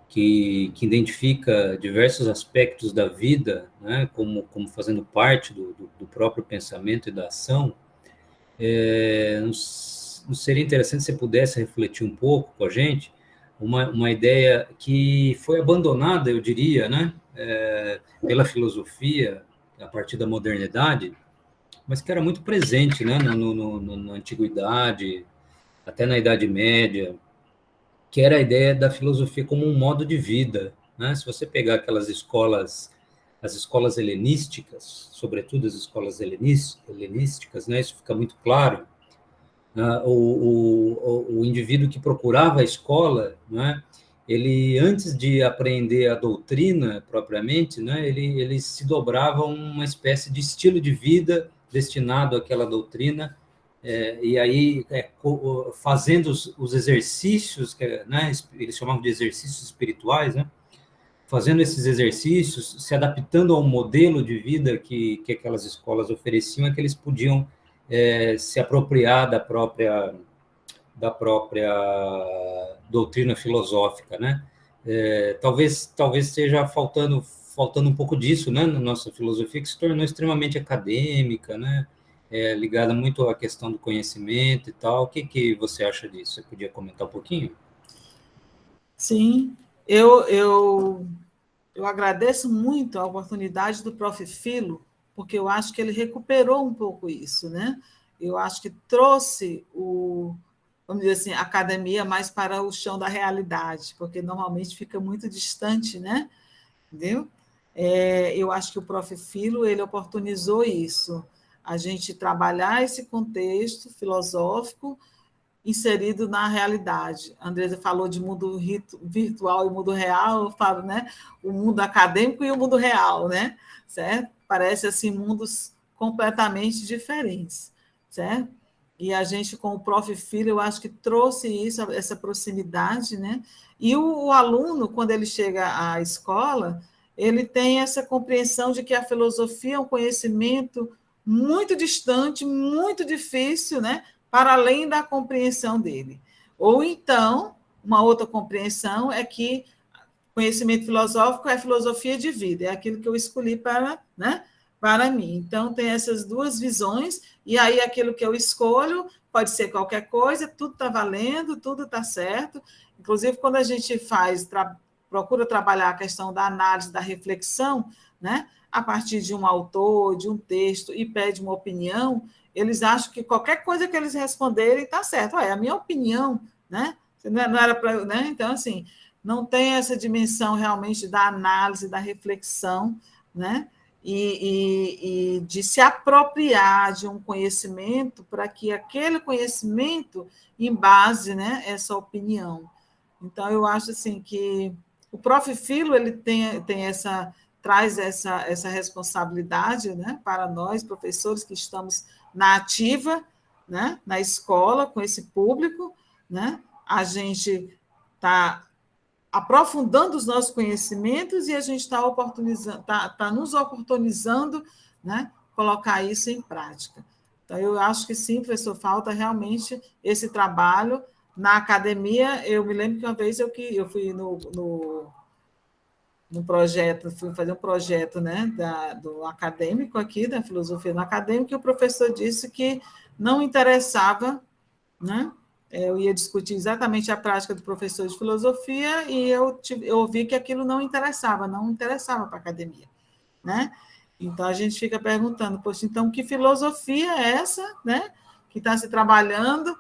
que identifica diversos aspectos da vida, né, como fazendo parte do próprio pensamento e da ação, não seria interessante se você pudesse refletir um pouco com a gente uma ideia que foi abandonada, eu diria, né, pela filosofia a partir da modernidade, mas que era muito presente, né, na antiguidade, até na Idade Média, que era a ideia da filosofia como um modo de vida, né? Se você pegar aquelas escolas, as escolas helenísticas, sobretudo as escolas helenísticas, né? Isso fica muito claro. O indivíduo que procurava a escola, né? Ele, antes de aprender a doutrina propriamente, né? Ele se dobrava a uma espécie de estilo de vida destinado àquela doutrina, e aí fazendo os exercícios, né, eles chamavam de exercícios espirituais, né, fazendo esses exercícios, se adaptando ao modelo de vida que aquelas escolas ofereciam, é que eles podiam se apropriar da própria doutrina filosófica, né? Talvez esteja faltando um pouco disso, né, na nossa filosofia, que se tornou extremamente acadêmica, né, ligada muito à questão do conhecimento e tal. O que você acha disso? Você podia comentar um pouquinho? Sim, eu agradeço muito a oportunidade do Prof. Filo, porque eu acho que ele recuperou um pouco isso, né? Eu acho que trouxe vamos dizer assim, a academia mais para o chão da realidade, porque normalmente fica muito distante, né? Entendeu? Eu acho que o Prof. Filo, ele oportunizou isso, a gente trabalhar esse contexto filosófico inserido na realidade. A Andresa falou de mundo virtual e mundo real, eu falo, né? O mundo acadêmico e o mundo real, né? Certo? Parece assim mundos completamente diferentes, certo? E a gente, com o Prof. Filho, eu acho que trouxe isso, essa proximidade, né? E o aluno, quando ele chega à escola, ele tem essa compreensão de que a filosofia é um conhecimento muito distante, muito difícil, né? Para além da compreensão dele. Ou então, uma outra compreensão é que conhecimento filosófico é filosofia de vida, é aquilo que eu escolhi para mim. Então, tem essas duas visões, e aí aquilo que eu escolho pode ser qualquer coisa, tudo está valendo, tudo está certo. Inclusive, quando a gente procura trabalhar a questão da análise, da reflexão, né, a partir de um autor, de um texto, e pede uma opinião, eles acham que qualquer coisa que eles responderem está certo. É a minha opinião, né? Não era para, né? Então, assim, não tem essa dimensão realmente da análise, da reflexão, né? E de se apropriar de um conhecimento para que aquele conhecimento embase, né, essa opinião. Então, eu acho assim que o Prof. Filo ele traz essa responsabilidade, né, para nós, professores que estamos na ativa, né, na escola, com esse público, né, a gente está aprofundando os nossos conhecimentos e a gente está nos oportunizando, né, colocar isso em prática. Então, eu acho que sim, professor, falta realmente esse trabalho. Na academia, eu me lembro que uma vez eu fui no projeto, fui fazer um projeto, né, do acadêmico aqui, da filosofia no acadêmico, e o professor disse que não interessava, né? Eu ia discutir exatamente a prática do professor de filosofia e eu vi que aquilo não interessava para a academia, né? Então, a gente fica perguntando, poxa, então, que filosofia é essa, né, que está se trabalhando?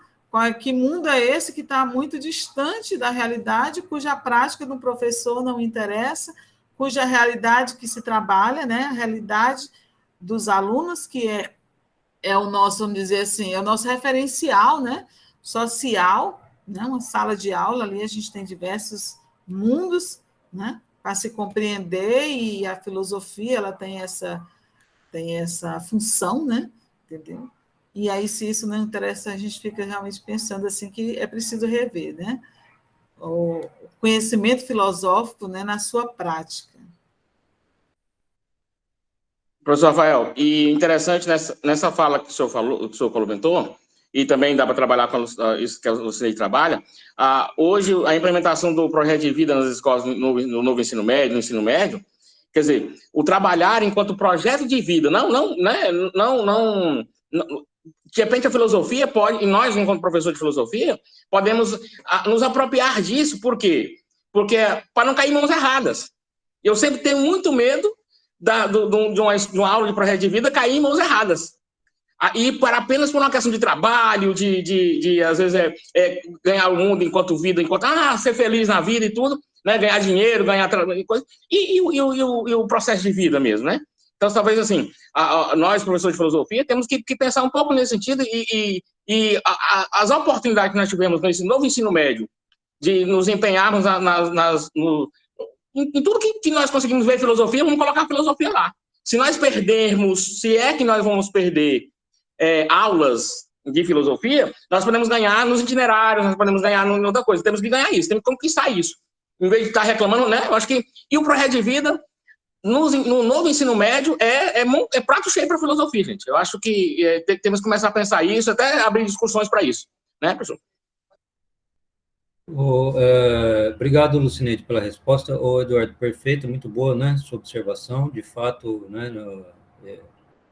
Que mundo é esse que está muito distante da realidade, cuja prática do professor não interessa, cuja realidade que se trabalha, né, a realidade dos alunos, que é o nosso, vamos dizer assim, é o nosso referencial, né, social, né, uma sala de aula, ali a gente tem diversos mundos, né, para se compreender, e a filosofia ela tem essa função, né, entendeu? E aí, se isso não interessa, a gente fica realmente pensando assim que é preciso rever, né, o conhecimento filosófico, né, na sua prática. Professor Rafael, e interessante nessa fala que o senhor falou, que o senhor comentou, e também dá para trabalhar com isso que a Lucineide trabalha, hoje a implementação do projeto de vida nas escolas no novo ensino médio, quer dizer, o trabalhar enquanto projeto de vida, não, de repente a filosofia pode, e nós, enquanto professor de filosofia, podemos nos apropriar disso, por quê? Porque para não cair em mãos erradas. Eu sempre tenho muito medo de uma aula de projeto de vida cair em mãos erradas. E apenas por uma questão de trabalho, de às vezes, ganhar o mundo enquanto vida, ser feliz na vida e tudo, né? Ganhar dinheiro, ganhar coisa, e o processo de vida mesmo, né? Então, talvez assim, nós, professores de filosofia, temos que pensar um pouco nesse sentido e as oportunidades que nós tivemos nesse novo ensino médio de nos empenharmos em tudo que nós conseguimos ver filosofia, vamos colocar a filosofia lá. Se nós perdermos, se é que nós vamos perder aulas de filosofia, nós podemos ganhar nos itinerários, nós podemos ganhar em outra coisa. Temos que ganhar isso, temos que conquistar isso. Em vez de estar reclamando, né? Eu acho que... E o projeto de vida, no novo ensino médio, é prato cheio para a filosofia, gente. Eu acho que temos que começar a pensar isso, até abrir discussões para isso. Né, professor? Obrigado, Lucineide, pela resposta. Eduardo, perfeito, muito boa, né, sua observação. De fato, né,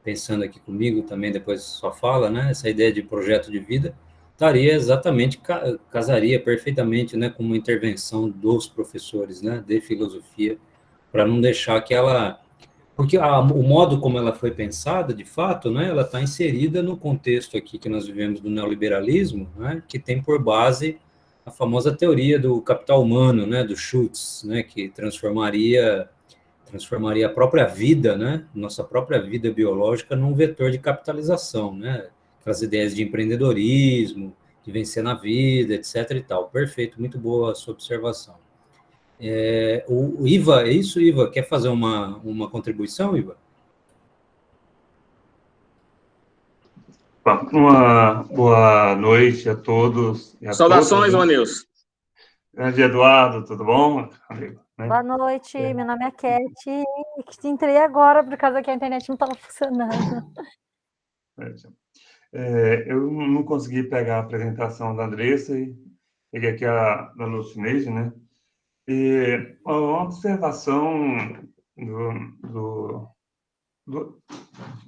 pensando aqui comigo também, depois sua fala, né, essa ideia de projeto de vida estaria exatamente, casaria perfeitamente, né, com uma intervenção dos professores, né, de filosofia, para não deixar que ela... Porque o modo como ela foi pensada, de fato, né, ela está inserida no contexto aqui que nós vivemos do neoliberalismo, né, que tem por base a famosa teoria do capital humano, né, do Schutz, né, que transformaria a própria vida, né, nossa própria vida biológica num vetor de capitalização, né, aquelas ideias de empreendedorismo, de vencer na vida, etc. e tal. Perfeito, muito boa a sua observação. O Iva, é isso, Iva? Quer fazer uma contribuição, Iva? Uma boa noite a todos e a Saudações, todas. Vanilson. Grande Eduardo, tudo bom, amigo? Né? Boa noite, meu nome é Keti, que entrei agora por causa que a internet não estava funcionando. Eu não consegui pegar a apresentação da Andressa e peguei aqui a da Lucineide, né? E uma observação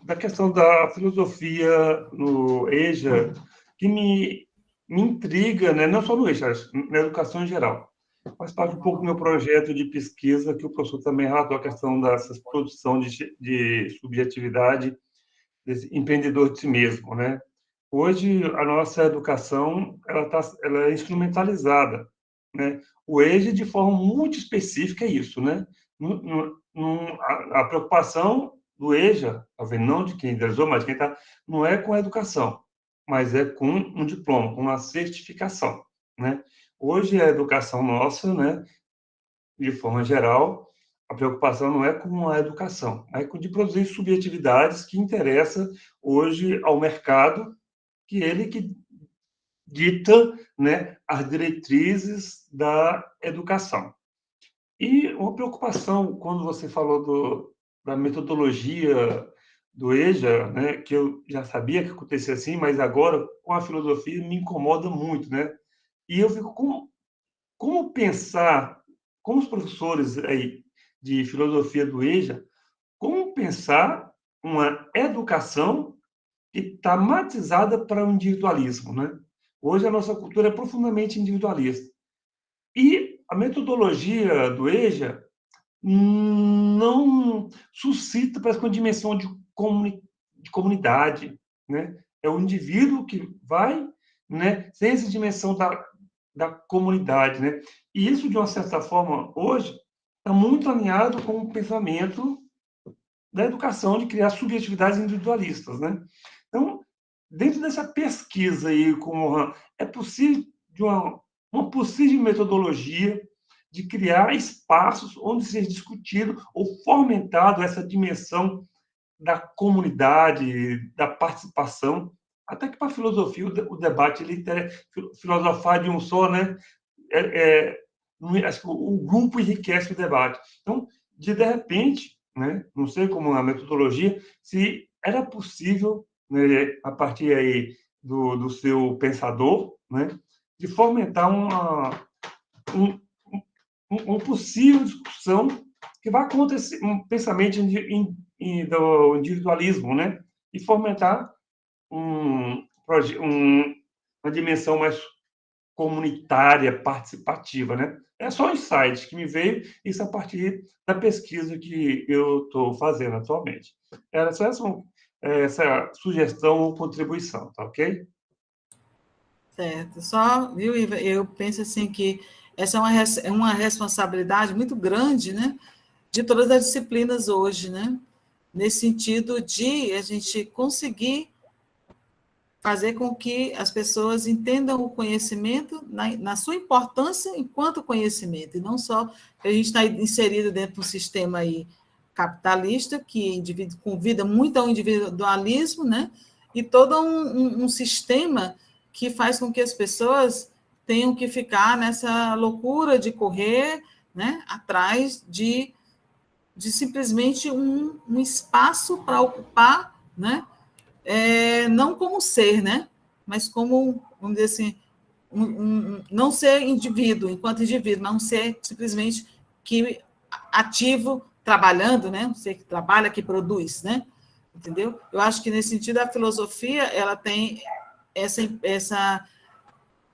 da questão da filosofia no EJA, que me intriga, né? Não só no EJA, na educação em geral. Faz parte um pouco do meu projeto de pesquisa, que o professor também relatou a questão dessa produção de subjetividade, desse empreendedor de si mesmo, né? Hoje, a nossa educação ela é instrumentalizada, né? O EJA, de forma muito específica, é isso, né? A preocupação do EJA, talvez não de quem idealizou, mas de quem está, não é com a educação, mas é com um diploma, com uma certificação, né? Hoje, a educação nossa, né, de forma geral, a preocupação não é com a educação, é de produzir subjetividades que interessam hoje ao mercado, que ele que dita, né, as diretrizes da educação. E uma preocupação, quando você falou da metodologia do EJA, né, que eu já sabia que acontecia assim, mas agora, com a filosofia, me incomoda muito, né? E eu fico como pensar, como os professores aí de filosofia do EJA, como pensar uma educação que está matizada para o individualismo, né? Hoje a nossa cultura é profundamente individualista. E a metodologia do EJA não suscita, parece que uma dimensão de comunidade, né? É o indivíduo que vai, né, sem essa dimensão da comunidade, né? E isso, de uma certa forma, hoje, está muito alinhado com o pensamento da educação de criar subjetividades individualistas, né? Então, dentro dessa pesquisa aí, é possível, de uma possível metodologia de criar espaços onde seja discutido ou fomentado essa dimensão da comunidade, da participação, até que para a filosofia o debate ele filosofar de um só, né? Acho que o grupo enriquece o debate. Então, de repente, né? Não sei como a metodologia, se era possível, né, a partir aí do seu pensador, né, de fomentar um, uma possível discussão que vai acontecer, um pensamento do individualismo, né, e fomentar uma dimensão mais comunitária, participativa, né? É só um insight que me veio, isso a partir da pesquisa que eu estou fazendo atualmente. Era só essa sugestão ou contribuição, tá ok? Certo. Só, viu, Iva, eu penso assim que essa é uma responsabilidade muito grande, né, de todas as disciplinas hoje, né? Nesse sentido de a gente conseguir fazer com que as pessoas entendam o conhecimento na sua importância enquanto conhecimento, e não só que a gente está inserido dentro de um sistema aí capitalista, que convida muito ao individualismo, né? E todo um sistema que faz com que as pessoas tenham que ficar nessa loucura de correr, né, atrás de simplesmente um espaço para ocupar, né? Não como ser, né? Mas como, vamos dizer assim, não ser indivíduo, enquanto indivíduo, mas um ser simplesmente que ativo, trabalhando, né? Um ser que trabalha, que produz, né? Entendeu? Eu acho que, nesse sentido, a filosofia ela tem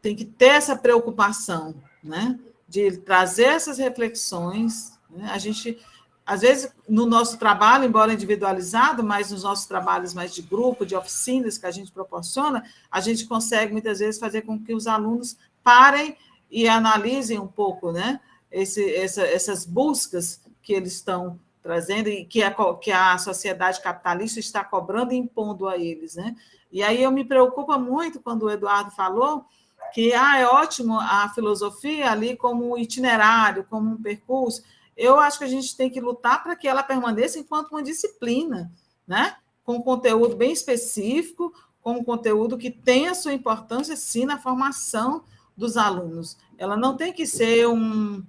tem que ter essa preocupação, né? De trazer essas reflexões, né? A gente, às vezes, no nosso trabalho, embora individualizado, mas nos nossos trabalhos mais de grupo, de oficinas que a gente proporciona, a gente consegue, muitas vezes, fazer com que os alunos parem e analisem um pouco, né? Essas buscas que eles estão trazendo e que a sociedade capitalista está cobrando e impondo a eles, né? E aí eu me preocupo muito quando o Eduardo falou que é ótimo a filosofia ali como um itinerário, como um percurso. Eu acho que a gente tem que lutar para que ela permaneça enquanto uma disciplina, né? Com um conteúdo bem específico, com um conteúdo que tenha sua importância, sim, na formação dos alunos. Ela não tem que ser um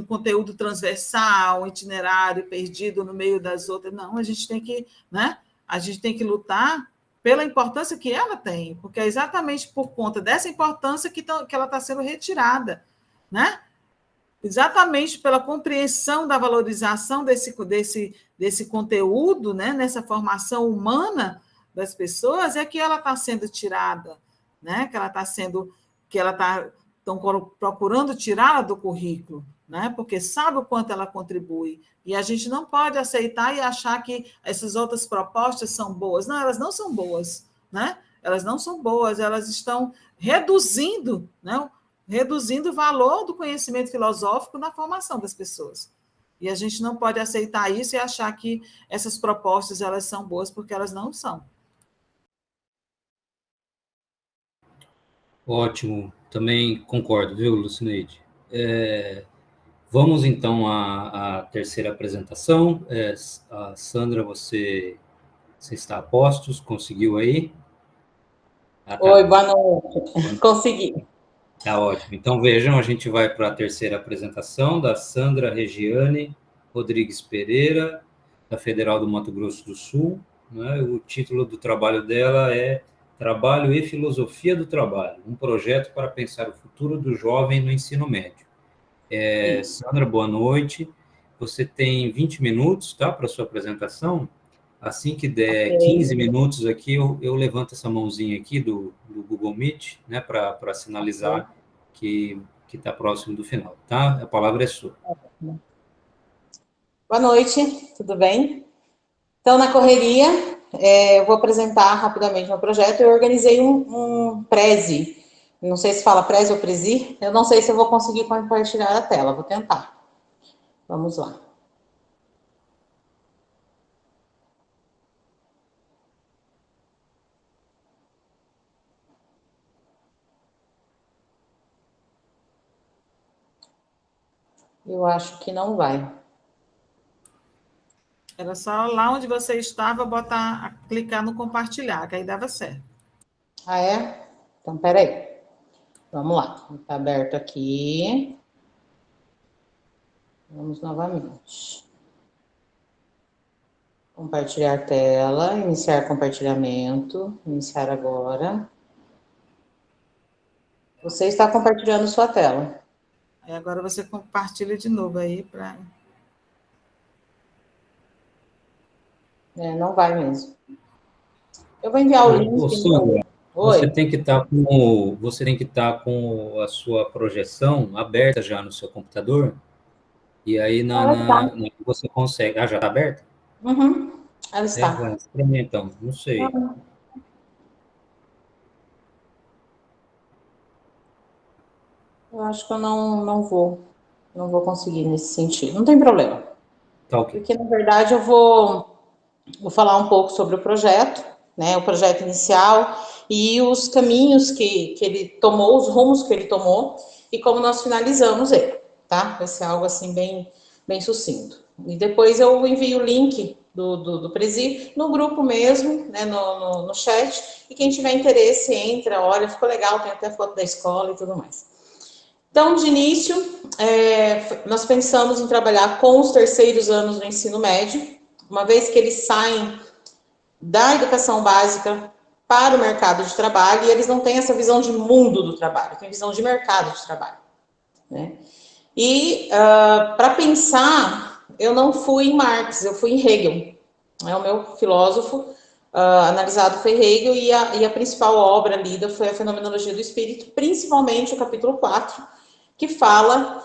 conteúdo transversal, um itinerário perdido no meio das outras. Não, a gente tem que, né? A gente tem que lutar pela importância que ela tem, porque é exatamente por conta dessa importância que ela está sendo retirada, né? Exatamente pela compreensão da valorização desse conteúdo, né? Nessa formação humana das pessoas, é que ela está sendo tirada, né? Que ela estão procurando tirá-la do currículo, né? Porque sabe o quanto ela contribui. E a gente não pode aceitar e achar que essas outras propostas são boas. Não, elas não são boas, né? Elas não são boas, elas estão reduzindo, né? Reduzindo o valor do conhecimento filosófico na formação das pessoas. E a gente não pode aceitar isso e achar que essas propostas elas são boas, porque elas não são. Ótimo, também concordo, viu, Lucineide? Vamos, então, à terceira apresentação. A Sandra, você está a postos? Conseguiu aí? Tá. Oi, boa noite. Consegui. Tá ótimo. Então, vejam, a gente vai para a terceira apresentação da Sandra Regiane Rodrigues Pereira, da Federal do Mato Grosso do Sul. Né? O título do trabalho dela é Trabalho e Filosofia do Trabalho, um projeto para pensar o futuro do jovem no ensino médio. Sandra, boa noite. Você tem 20 minutos, tá, para a sua apresentação. Assim que der 15 minutos aqui, eu levanto essa mãozinha aqui do Google Meet, né, para sinalizar que está próximo do final, tá? A palavra é sua. Boa noite, tudo bem? Então, na correria, eu vou apresentar rapidamente meu projeto. Eu organizei um Prezi, não sei se fala Prezi ou Prezi, eu não sei se eu vou conseguir compartilhar a tela, vou tentar. Vamos lá. Eu acho que não vai. Era só lá onde você estava clicar no compartilhar, que aí dava certo. Ah, é? Então, peraí. Vamos lá. Está aberto aqui. Vamos novamente. Compartilhar tela, iniciar compartilhamento, iniciar agora. Você está compartilhando sua tela. Aí agora você compartilha de novo aí para... Não vai mesmo. Eu vou enviar o link. Ô, Sandra, Oi. você tem que estar com a sua projeção aberta já no seu computador, e aí você consegue... Ah, já está aberta? Uhum. Ela está. Vai, experimenta, então, não sei. Eu acho que eu não vou conseguir nesse sentido. Não tem problema. Tá ok. Porque, na verdade, eu vou falar um pouco sobre o projeto, né? O projeto inicial e os caminhos que ele tomou, os rumos que ele tomou e como nós finalizamos ele, tá? Vai ser algo assim bem sucinto. E depois eu envio o link do Prezi no grupo mesmo, né? No chat. E quem tiver interesse, entra, olha, ficou legal, tem até foto da escola e tudo mais. Então, de início, nós pensamos em trabalhar com os terceiros anos do ensino médio, uma vez que eles saem da educação básica para o mercado de trabalho, e eles não têm essa visão de mundo do trabalho, têm visão de mercado de trabalho, né? E, para pensar, eu não fui em Marx, eu fui em Hegel. O meu filósofo analisado foi Hegel, e a principal obra lida foi a Fenomenologia do Espírito, principalmente o capítulo 4, que fala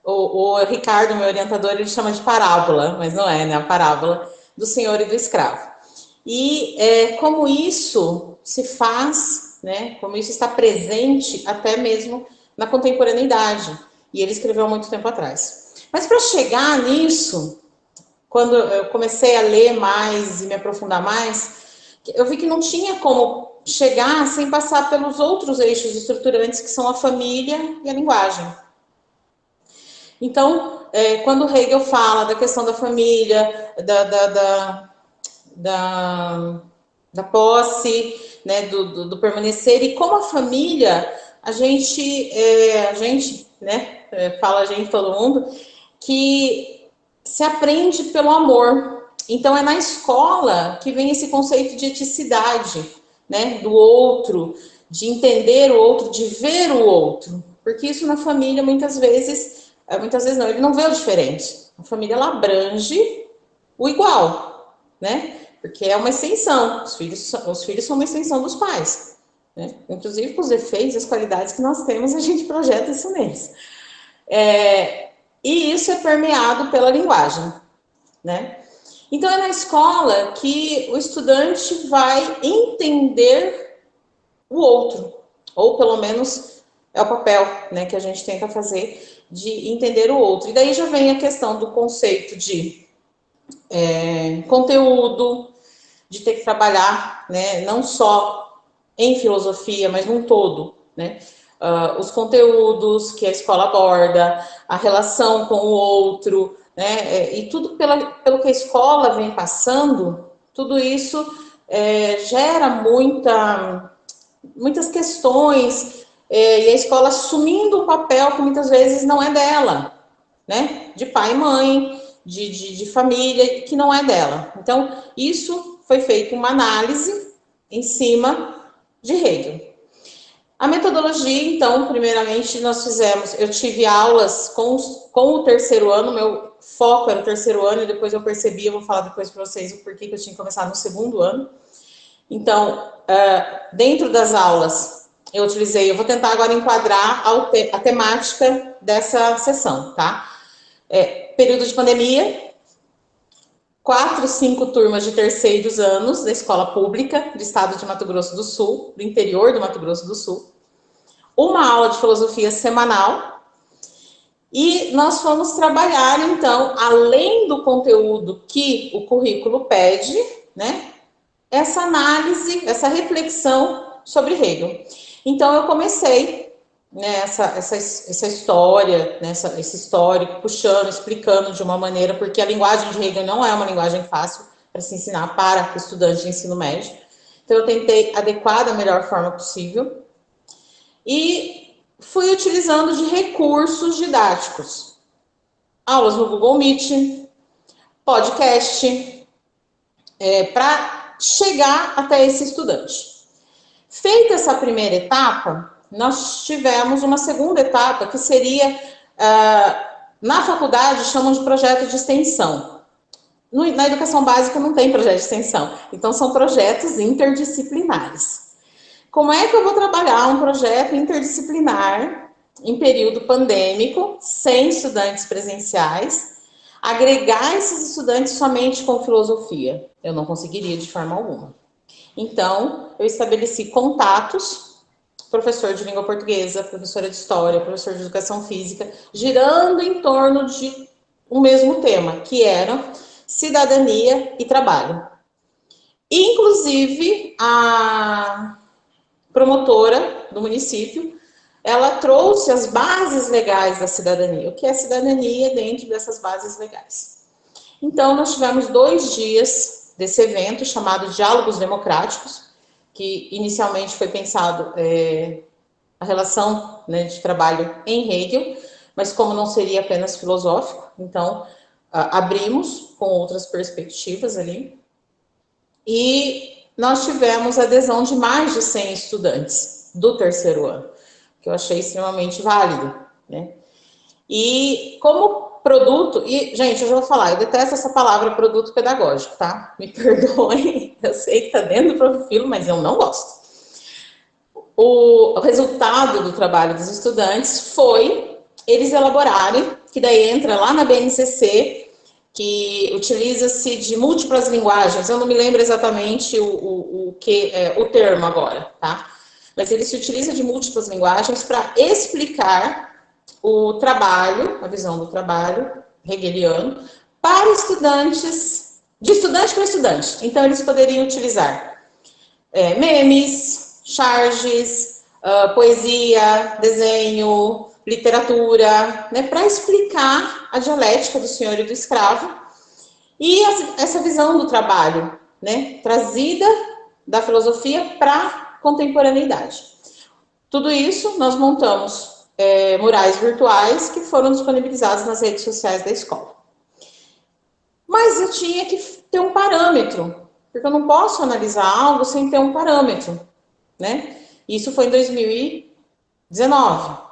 o Ricardo, meu orientador, ele chama de parábola, mas não é, né? A parábola do senhor e do escravo. E como isso se faz, né? Como isso está presente até mesmo na contemporaneidade. E ele escreveu há muito tempo atrás. Mas para chegar nisso, quando eu comecei a ler mais e me aprofundar mais, eu vi que não tinha como chegar sem passar pelos outros eixos estruturantes, que são a família e a linguagem. Então, quando Hegel fala da questão da família, da posse, né, do permanecer, e como a família, a gente, né, fala a gente, todo mundo, que se aprende pelo amor. Então, é na escola que vem esse conceito de eticidade, né, do outro, de entender o outro, de ver o outro. Porque isso na família, muitas vezes não, ele não vê o diferente. A família, ela abrange o igual, né? Porque é uma extensão. Os filhos são uma extensão dos pais, né? Inclusive, com os defeitos e as qualidades que nós temos, a gente projeta isso neles. E isso é permeado pela linguagem, né? Então, é na escola que o estudante vai entender o outro, ou pelo menos é o papel, né, que a gente tenta fazer de entender o outro. E daí já vem a questão do conceito de conteúdo, de ter que trabalhar, né, não só em filosofia, mas num todo, né? Os conteúdos que a escola aborda, a relação com o outro, né? E tudo pelo que a escola vem passando, tudo isso gera muitas questões, e a escola assumindo um papel que muitas vezes não é dela, né? De pai e mãe, de família, que não é dela. Então, isso foi feito uma análise em cima de Hegel. A metodologia, então, primeiramente, eu tive aulas com o terceiro ano, meu foco era o terceiro ano, e depois eu percebi, eu vou falar depois para vocês o porquê que eu tinha começado no segundo ano. Então, dentro das aulas, eu vou tentar agora enquadrar a temática dessa sessão, tá? Período de pandemia, 4, 5 turmas de terceiros anos da escola pública do estado de Mato Grosso do Sul, do interior do Mato Grosso do Sul, uma aula de filosofia semanal, e nós fomos trabalhar, então, além do conteúdo que o currículo pede, né, essa análise, essa reflexão sobre Hegel. Então, eu comecei, né, essa história, né, esse histórico, puxando, explicando de uma maneira, porque a linguagem de Hegel não é uma linguagem fácil para se ensinar para o estudante de ensino médio. Então, eu tentei adequar da melhor forma possível e fui utilizando de recursos didáticos. Aulas no Google Meet, podcast, para chegar até esse estudante. Feita essa primeira etapa, nós tivemos uma segunda etapa, que seria, na faculdade, chamam de projeto de extensão. Na educação básica não tem projeto de extensão, então são projetos interdisciplinares. Como é que eu vou trabalhar um projeto interdisciplinar em período pandêmico, sem estudantes presenciais, agregar esses estudantes somente com filosofia? Eu não conseguiria de forma alguma. Então, eu estabeleci contatos, professor de língua portuguesa, professora de história, professor de educação física, girando em torno de um mesmo tema, que era cidadania e trabalho. Inclusive, a promotora do município, ela trouxe as bases legais da cidadania. O que é cidadania dentro dessas bases legais? Então, nós tivemos 2 dias desse evento, chamado Diálogos Democráticos, que inicialmente foi pensado a relação, né, de trabalho em Hegel, mas como não seria apenas filosófico, então abrimos com outras perspectivas ali. E nós tivemos adesão de mais de 100 estudantes do terceiro ano, que eu achei extremamente válido, né? E como produto, e, gente, eu já vou falar, eu detesto essa palavra produto pedagógico, tá? Me perdoem, eu sei que tá dentro do Profilo, mas eu não gosto. O resultado do trabalho dos estudantes foi eles elaborarem, que daí entra lá na BNCC, que utiliza-se de múltiplas linguagens, eu não me lembro exatamente o termo agora, tá? Mas ele se utiliza de múltiplas linguagens para explicar o trabalho, a visão do trabalho hegeliano, para estudantes, de estudante para estudante. Então, eles poderiam utilizar memes, charges, poesia, desenho, literatura, né, para explicar a dialética do senhor e do escravo e essa visão do trabalho, né, trazida da filosofia para a contemporaneidade. Tudo isso nós montamos murais virtuais que foram disponibilizados nas redes sociais da escola. Mas eu tinha que ter um parâmetro, porque eu não posso analisar algo sem ter um parâmetro, né? Isso foi em 2019.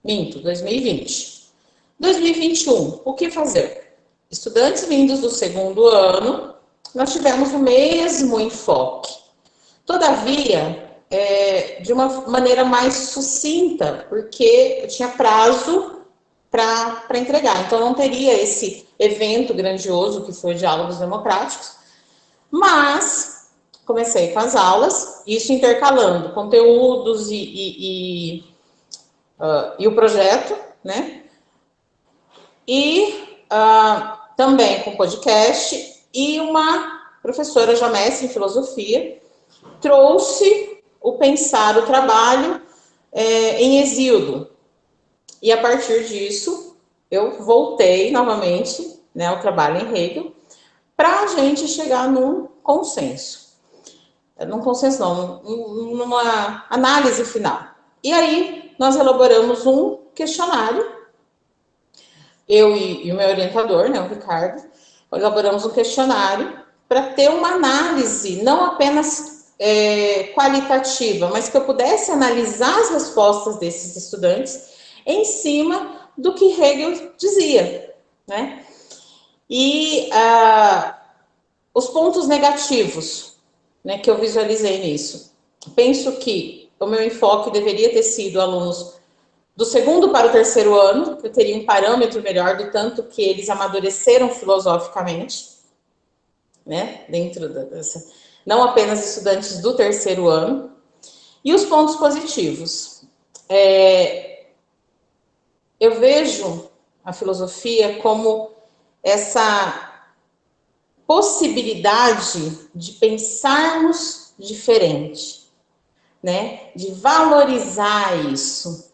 Minto, 2020. 2021, o que fazer? Estudantes vindos do segundo ano, nós tivemos o mesmo enfoque. Todavia, de uma maneira mais sucinta, porque eu tinha prazo para entregar. Então, não teria esse evento grandioso que foi Diálogos Democráticos, mas comecei com as aulas, isso intercalando conteúdos e o projeto, né? E também com podcast, e uma professora já mestre em filosofia trouxe o pensar o trabalho em Hesíodo. E a partir disso, eu voltei novamente, né, ao trabalho em Hegel, para a gente chegar num consenso. Num consenso não, numa análise final. E aí, nós elaboramos um questionário, eu e o meu orientador, né, o Ricardo, elaboramos um questionário para ter uma análise, não apenas qualitativa, mas que eu pudesse analisar as respostas desses estudantes em cima do que Hegel dizia, né? E os pontos negativos, né, que eu visualizei nisso. Penso que o meu enfoque deveria ter sido alunos do segundo para o terceiro ano, que eu teria um parâmetro melhor do tanto que eles amadureceram filosoficamente, né, dentro dessa, não apenas estudantes do terceiro ano. E os pontos positivos. Eu vejo a filosofia como essa possibilidade de pensarmos diferente, né, de valorizar isso.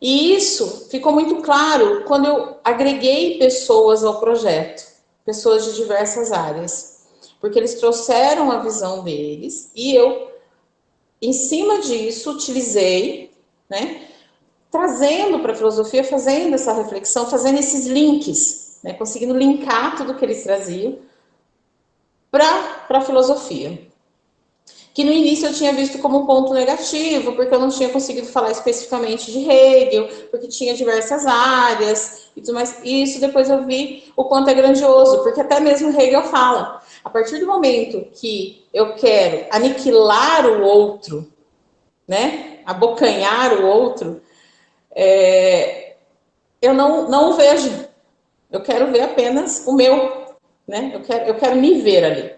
E isso ficou muito claro quando eu agreguei pessoas ao projeto, pessoas de diversas áreas, porque eles trouxeram a visão deles e eu, em cima disso, utilizei, né, trazendo para a filosofia, fazendo essa reflexão, fazendo esses links, né, conseguindo linkar tudo que eles traziam para a filosofia. Que no início eu tinha visto como um ponto negativo, porque eu não tinha conseguido falar especificamente de Hegel, porque tinha diversas áreas e tudo mais. E isso depois eu vi o quanto é grandioso, porque até mesmo Hegel fala, a partir do momento que eu quero aniquilar o outro, né, abocanhar o outro, eu não o vejo. Eu quero ver apenas o meu, né? Eu quero me ver ali.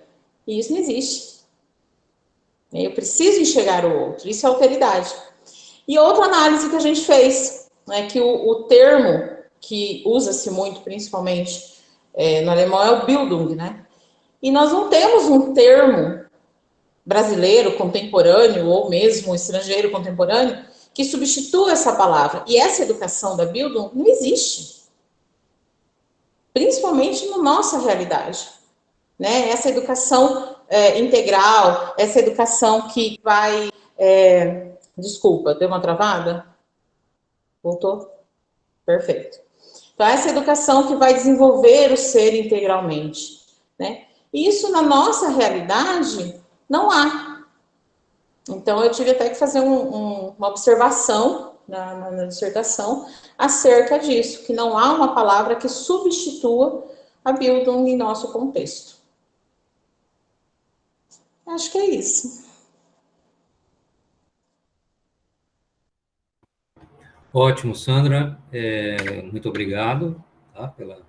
E isso não existe. Eu preciso enxergar o outro. Isso é alteridade. E outra análise que a gente fez, né, que o termo que usa-se muito, principalmente no alemão, é o Bildung, né? E nós não temos um termo brasileiro contemporâneo ou mesmo estrangeiro contemporâneo que substitua essa palavra. E essa educação da Bildung não existe. Principalmente na nossa realidade. Né? Essa educação integral, essa educação que vai... Desculpa, deu uma travada? Voltou? Perfeito. Então, essa educação que vai desenvolver o ser integralmente. Né? E isso, na nossa realidade, não há. Então, eu tive até que fazer uma observação na dissertação acerca disso, que não há uma palavra que substitua a Bildung em nosso contexto. Acho que é isso. Ótimo, Sandra. Muito obrigado, tá, pela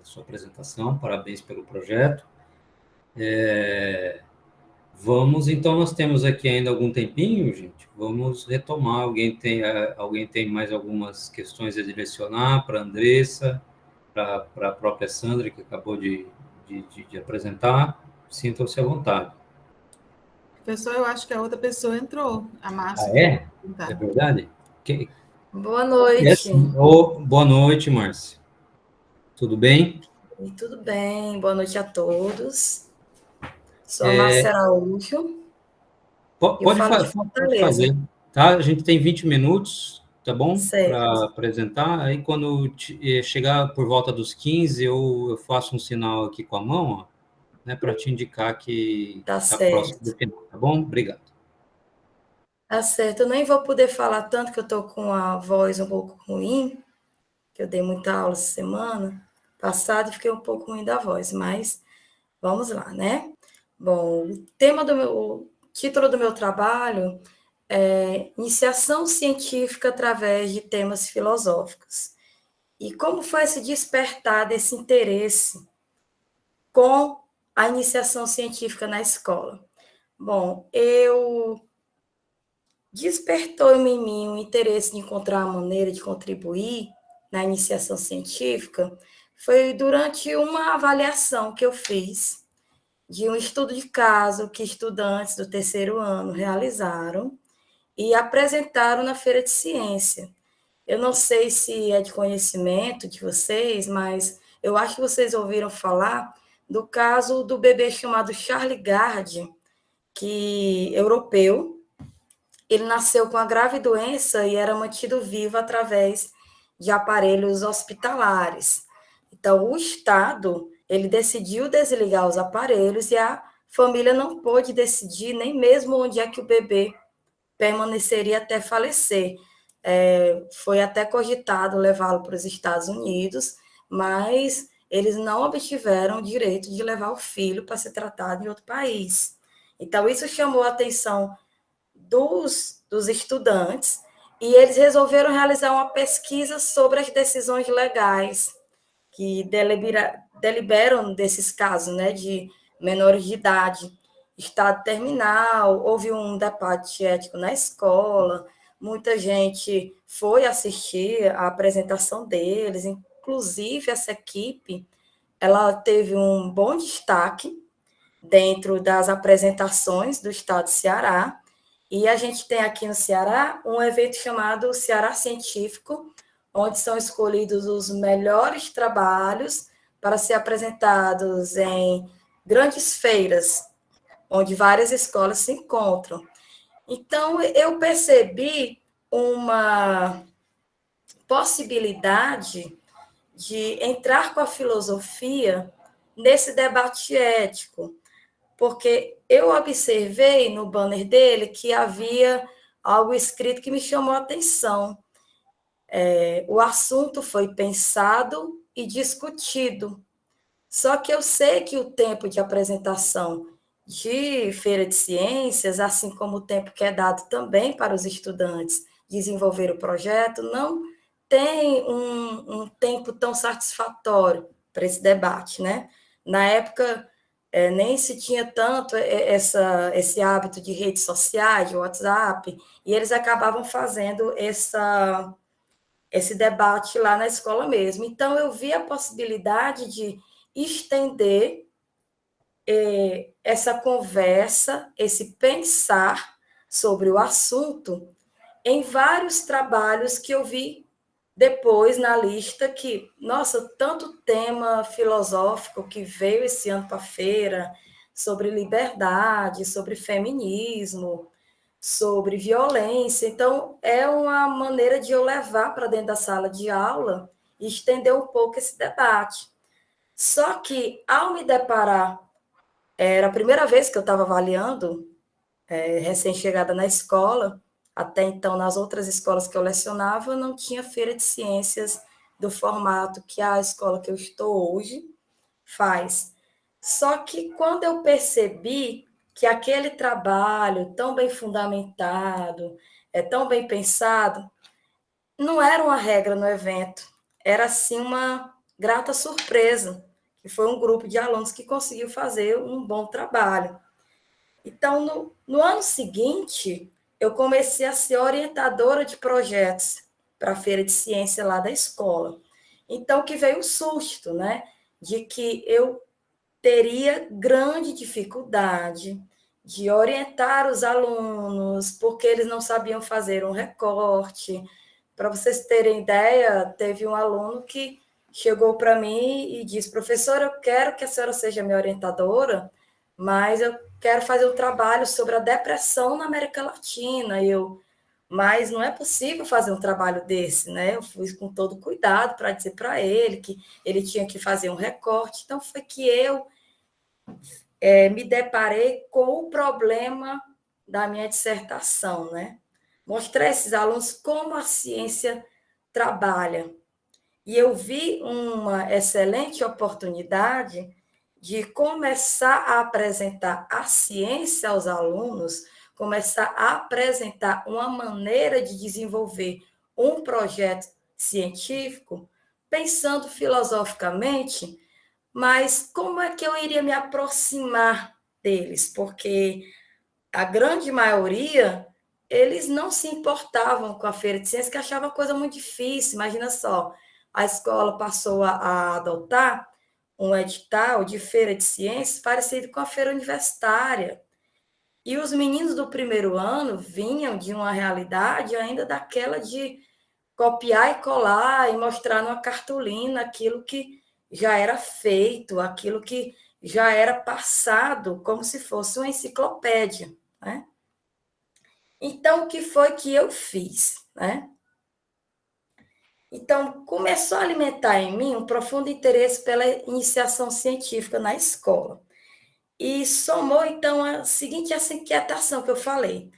sua apresentação. Parabéns pelo projeto. Vamos, então, nós temos aqui ainda algum tempinho, gente. Vamos retomar. Alguém tem mais algumas questões a direcionar para a Andressa, para a própria Sandra, que acabou de apresentar? Sintam-se à vontade. Professor, eu acho que a outra pessoa entrou, a Márcia. É? É verdade? Boa noite. Boa noite, Márcia. Tudo bem? Tudo bem, boa noite a todos. Sou a Márcia Araújo. Pode fazer, tá? A gente tem 20 minutos, tá bom? Para apresentar. Aí, quando chegar por volta dos 15, eu faço um sinal aqui com a mão, ó, né, para te indicar que está próximo do final, tá bom? Obrigado. Tá certo. Eu nem vou poder falar tanto, que eu estou com a voz um pouco ruim, que eu dei muita aula essa semana passada e fiquei um pouco ruim da voz, mas vamos lá, né? Bom, o título do meu trabalho é Iniciação Científica através de temas filosóficos. E como foi se despertar desse interesse com a iniciação científica na escola? Bom, despertou em mim o interesse de encontrar uma maneira de contribuir na iniciação científica foi durante uma avaliação que eu fiz de um estudo de caso que estudantes do terceiro ano realizaram e apresentaram na Feira de Ciência. Eu não sei se é de conhecimento de vocês, mas eu acho que vocês ouviram falar do caso do bebê chamado Charlie Gard, europeu. Ele nasceu com a grave doença e era mantido vivo através de aparelhos hospitalares. Então, o Estado, ele decidiu desligar os aparelhos e a família não pôde decidir nem mesmo onde é que o bebê permaneceria até falecer. Foi até cogitado levá-lo para os Estados Unidos, mas eles não obtiveram o direito de levar o filho para ser tratado em outro país. Então, isso chamou a atenção dos estudantes, e eles resolveram realizar uma pesquisa sobre as decisões legais que deliberam desses casos, né, de menores de idade, estado terminal. Houve um debate ético na escola, muita gente foi assistir a apresentação deles, inclusive essa equipe, ela teve um bom destaque dentro das apresentações do estado de Ceará. E a gente tem aqui no Ceará um evento chamado Ceará Científico, onde são escolhidos os melhores trabalhos para ser apresentados em grandes feiras, onde várias escolas se encontram. Então, eu percebi uma possibilidade de entrar com a filosofia nesse debate ético, porque eu observei no banner dele que havia algo escrito que me chamou a atenção. O assunto foi pensado e discutido. Só que eu sei que o tempo de apresentação de feira de ciências, assim como o tempo que é dado também para os estudantes desenvolver o projeto, não tem um tempo tão satisfatório para esse debate, né? Na época, nem se tinha tanto esse hábito de redes sociais, de WhatsApp, e eles acabavam fazendo esse debate lá na escola mesmo. Então, eu vi a possibilidade de estender essa conversa, esse pensar sobre o assunto em vários trabalhos que eu vi depois na lista que, nossa, tanto tema filosófico que veio esse ano para a feira, sobre liberdade, sobre feminismo, sobre violência. Então, é uma maneira de eu levar para dentro da sala de aula e estender um pouco esse debate. Só que, ao me deparar, era a primeira vez que eu estava avaliando, recém-chegada na escola, até então, nas outras escolas que eu lecionava, não tinha feira de ciências do formato que a escola que eu estou hoje faz. Só que quando eu percebi que aquele trabalho tão bem fundamentado, tão bem pensado, não era uma regra no evento, era sim uma grata surpresa, que foi um grupo de alunos que conseguiu fazer um bom trabalho. Então, no ano seguinte, eu comecei a ser orientadora de projetos para a feira de ciência lá da escola. Então, que veio o susto, né, de que eu teria grande dificuldade de orientar os alunos, porque eles não sabiam fazer um recorte. Para vocês terem ideia, teve um aluno que chegou para mim e disse: professora, eu quero que a senhora seja minha orientadora, mas eu quero fazer um trabalho sobre a depressão na América Latina. Mas não é possível fazer um trabalho desse, né? Eu fui com todo cuidado para dizer para ele que ele tinha que fazer um recorte. Então, foi que eu me deparei com o problema da minha dissertação, né? Mostrar a esses alunos como a ciência trabalha. E eu vi uma excelente oportunidade de começar a apresentar a ciência aos alunos, começar a apresentar uma maneira de desenvolver um projeto científico, pensando filosoficamente, mas como é que eu iria me aproximar deles? Porque a grande maioria, eles não se importavam com a feira de ciências, que achavam a coisa muito difícil. Imagina só, a escola passou a adotar um edital de feira de ciências parecido com a feira universitária. E os meninos do primeiro ano vinham de uma realidade ainda daquela de copiar e colar e mostrar numa cartolina aquilo que já era feito, aquilo que já era passado como se fosse uma enciclopédia, né? Então, o que foi que eu fiz, né? Então, começou a alimentar em mim um profundo interesse pela iniciação científica na escola. E somou, então, essa inquietação que eu falei.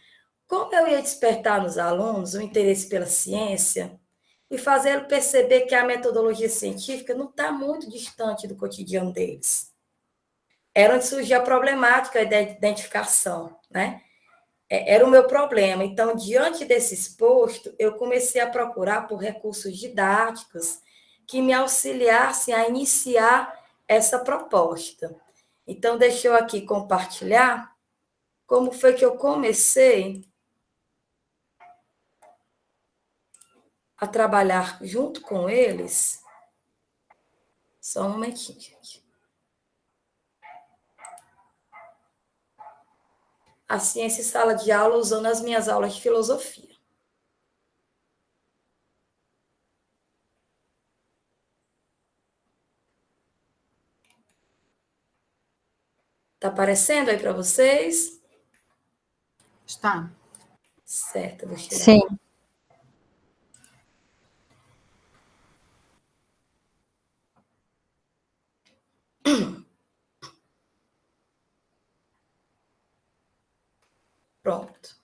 Como eu ia despertar nos alunos o interesse pela ciência e fazê-lo perceber que a metodologia científica não está muito distante do cotidiano deles? Era onde surgia a problemática da identificação, né? Era o meu problema. Então, diante desse exposto, eu comecei a procurar por recursos didáticos que me auxiliassem a iniciar essa proposta. Então, deixa eu aqui compartilhar como foi que eu comecei a trabalhar junto com eles. Só um momentinho, gente. A ciência em sala de aula usando as minhas aulas de filosofia. Está aparecendo aí para vocês? Está. Certo, vou tirar. Sim. Pronto.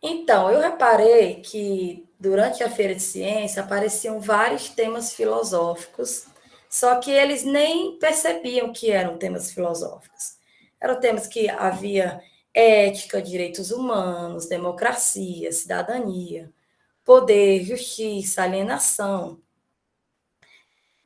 Então, eu reparei que durante a Feira de Ciência apareciam vários temas filosóficos, só que eles nem percebiam que eram temas filosóficos. Eram temas que havia ética, direitos humanos, democracia, cidadania, poder, justiça, alienação.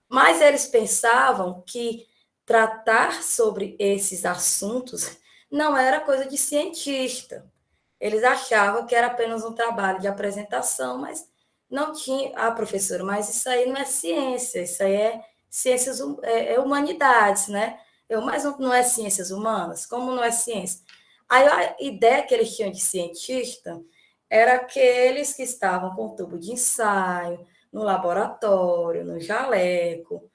Mas eles pensavam que tratar sobre esses assuntos não era coisa de cientista. Eles achavam que era apenas um trabalho de apresentação, mas não tinha. Ah, professora, mas isso aí não é ciência, isso aí é ciências, é humanidades, né? Mas não é ciências humanas? Como não é ciência? Aí a ideia que eles tinham de cientista era aqueles que estavam com tubo de ensaio, no laboratório, no jaleco,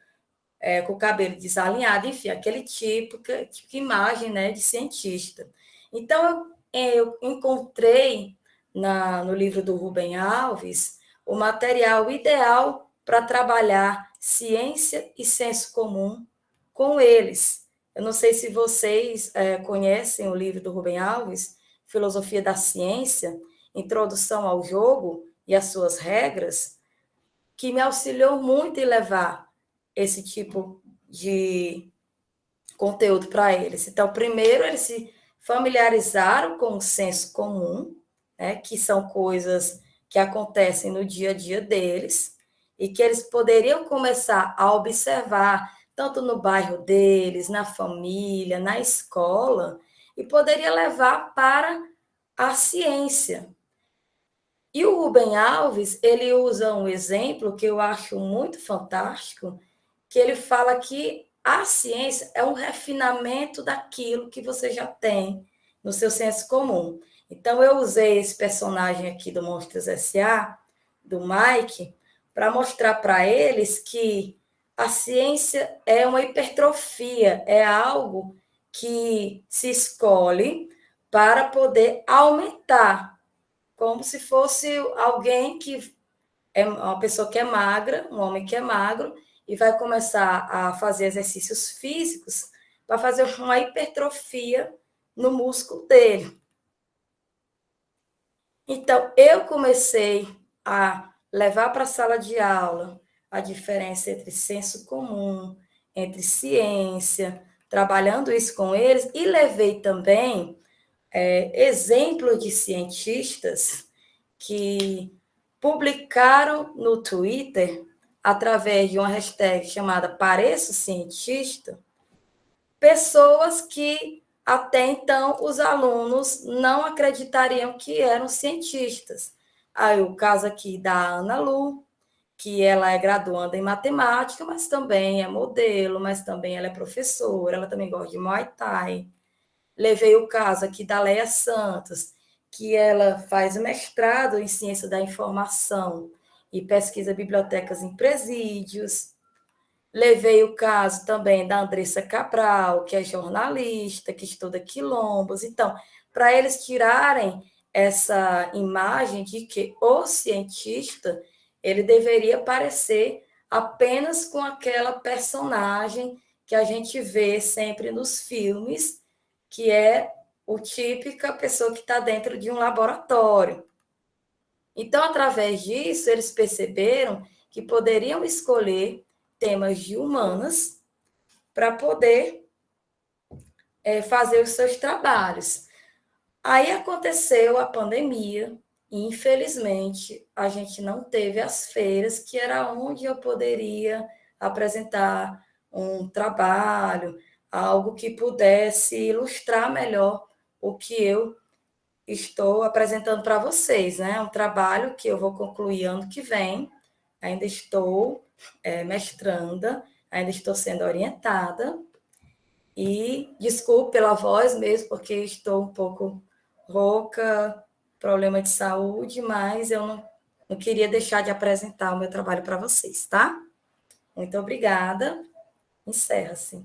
com o cabelo desalinhado, enfim, aquele tipo de imagem, né, de cientista. Então, eu encontrei no livro do Rubem Alves o material ideal para trabalhar ciência e senso comum com eles. Eu não sei se vocês conhecem o livro do Rubem Alves, Filosofia da Ciência, Introdução ao Jogo e as Suas Regras, que me auxiliou muito em levar esse tipo de conteúdo para eles. Então, primeiro, eles se familiarizaram com o senso comum, né, que são coisas que acontecem no dia a dia deles, e que eles poderiam começar a observar, tanto no bairro deles, na família, na escola, e poderia levar para a ciência. E o Rubem Alves, ele usa um exemplo que eu acho muito fantástico, que ele fala que a ciência é um refinamento daquilo que você já tem no seu senso comum. Então, eu usei esse personagem aqui do Monstros S.A., do Mike, para mostrar para eles que a ciência é uma hipertrofia, é algo que se escolhe para poder aumentar, como se fosse alguém que é uma pessoa que é magra, um homem que é magro, e vai começar a fazer exercícios físicos para fazer uma hipertrofia no músculo dele. Então, eu comecei a levar para a sala de aula a diferença entre senso comum, entre ciência, trabalhando isso com eles, e levei também exemplos de cientistas que publicaram no Twitter, através de uma hashtag chamada Pareço Cientista, pessoas que até então os alunos não acreditariam que eram cientistas. Aí o caso aqui da Ana Lu, que ela é graduanda em matemática, mas também é modelo, mas também ela é professora, ela também gosta de Muay Thai. Levei o caso aqui da Leia Santos, que ela faz mestrado em ciência da informação e pesquisa bibliotecas em presídios. Levei o caso também da Andressa Cabral, que é jornalista, que estuda quilombos. Então, para eles tirarem essa imagem de que o cientista ele deveria parecer apenas com aquela personagem que a gente vê sempre nos filmes, que é o típica pessoa que está dentro de um laboratório. Então, através disso, eles perceberam que poderiam escolher temas de humanas para poder fazer os seus trabalhos. Aí aconteceu a pandemia e, infelizmente, a gente não teve as feiras, que era onde eu poderia apresentar um trabalho, algo que pudesse ilustrar melhor o que eu estou apresentando para vocês, né? Um trabalho que eu vou concluir ano que vem, ainda estou mestranda, ainda estou sendo orientada, e desculpe pela voz mesmo, porque estou um pouco rouca, problema de saúde, mas eu não queria deixar de apresentar o meu trabalho para vocês, tá? Muito obrigada. Encerra-se.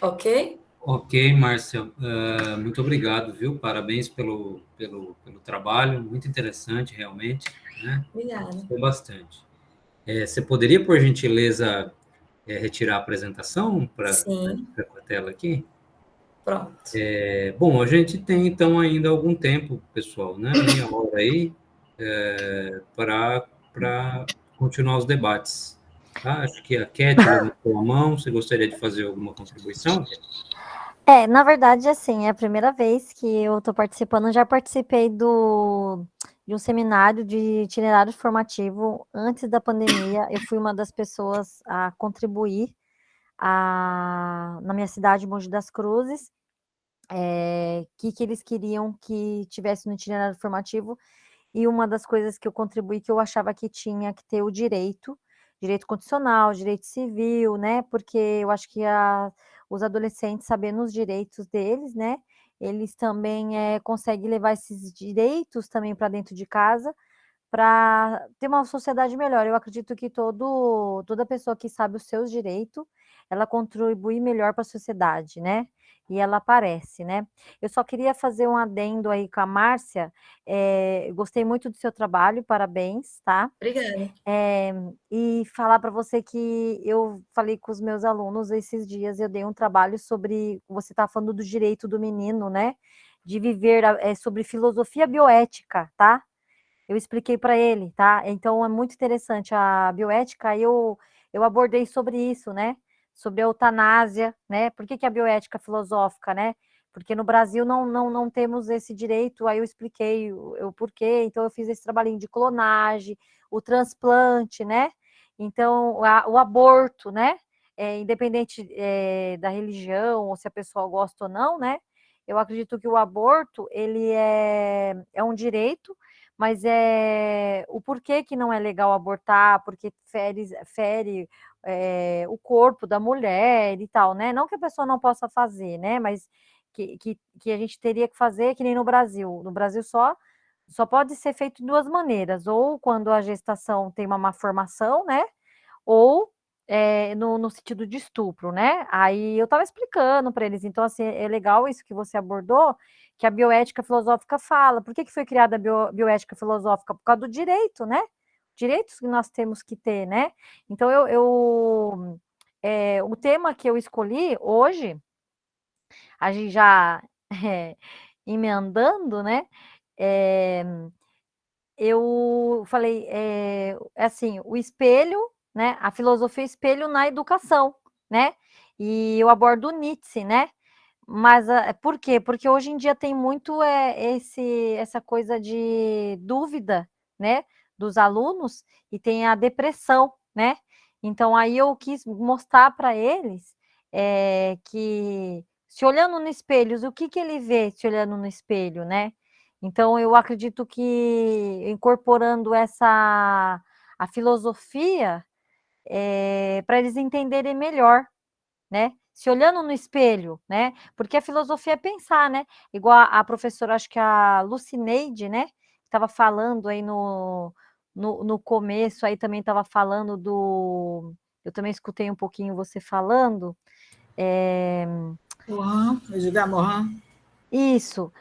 Ok? Ok, Márcia, muito obrigado, viu? Parabéns pelo trabalho, muito interessante, realmente, né? Obrigada. Gostei bastante. Você poderia, por gentileza, retirar a apresentação para Sim, a tela aqui? pronto. Bom, a gente tem, então, ainda algum tempo, pessoal, né? Meia hora aí, para continuar os debates. Tá? Acho que a Cat levantou a mão. Você gostaria de fazer alguma contribuição? Na verdade, assim, é a primeira vez que eu estou participando. Já participei de um seminário de itinerário formativo antes da pandemia. Eu fui uma das pessoas a contribuir na minha cidade, Mogi das Cruzes, que eles queriam que tivesse no itinerário formativo. E uma das coisas que eu contribuí, que eu achava que tinha que ter o direito constitucional, direito civil, né? Porque eu acho que os adolescentes, sabendo os direitos deles, né? Eles também conseguem levar esses direitos também para dentro de casa, para ter uma sociedade melhor. Eu acredito que toda pessoa que sabe os seus direitos, ela contribui melhor para a sociedade, né? E ela aparece, né? Eu só queria fazer um adendo aí com a Márcia. Gostei muito do seu trabalho, parabéns, tá? Obrigada. E falar para você que eu falei com os meus alunos esses dias, eu dei um trabalho sobre, você está falando do direito do menino, né? De viver, sobre filosofia bioética, tá? Eu expliquei para ele, tá? Então é muito interessante a bioética. Eu abordei sobre isso, né? Sobre a eutanásia, né? Por que a bioética filosófica, né? Porque no Brasil não temos esse direito. Aí eu expliquei o porquê. Então eu fiz esse trabalhinho de clonagem, o transplante, né? Então o aborto, né? Independente da religião ou se a pessoa gosta ou não, né? Eu acredito que o aborto ele é um direito, mas o porquê que não é legal abortar, porque fere o corpo da mulher e tal, né? Não que a pessoa não possa fazer, né? Mas que a gente teria que fazer que nem no Brasil. No Brasil só pode ser feito de duas maneiras, ou quando a gestação tem uma má formação, né? Ou no sentido de estupro, né? Aí eu estava explicando para eles, então, assim, é legal isso que você abordou, que a bioética filosófica fala. Por que foi criada a bioética filosófica? Por causa do direito, né? Direitos que nós temos que ter, né? Então, o tema que eu escolhi hoje, a gente já emendando, né? Eu falei, assim, o espelho, né? A filosofia espelho na educação, né? E eu abordo Nietzsche, né? Mas por quê? Porque hoje em dia tem muito essa coisa de dúvida, né? Dos alunos e tem a depressão, né? Então aí eu quis mostrar para eles que se olhando no espelho, o que ele vê se olhando no espelho, né? Então, eu acredito que incorporando a filosofia, para eles entenderem melhor, né? Se olhando no espelho, né? Porque a filosofia é pensar, né? Igual a professora, acho que a Lucineide, né? Estava falando aí no começo, aí também estava falando eu também escutei um pouquinho você falando. Morin, Edgar Morin. Isso.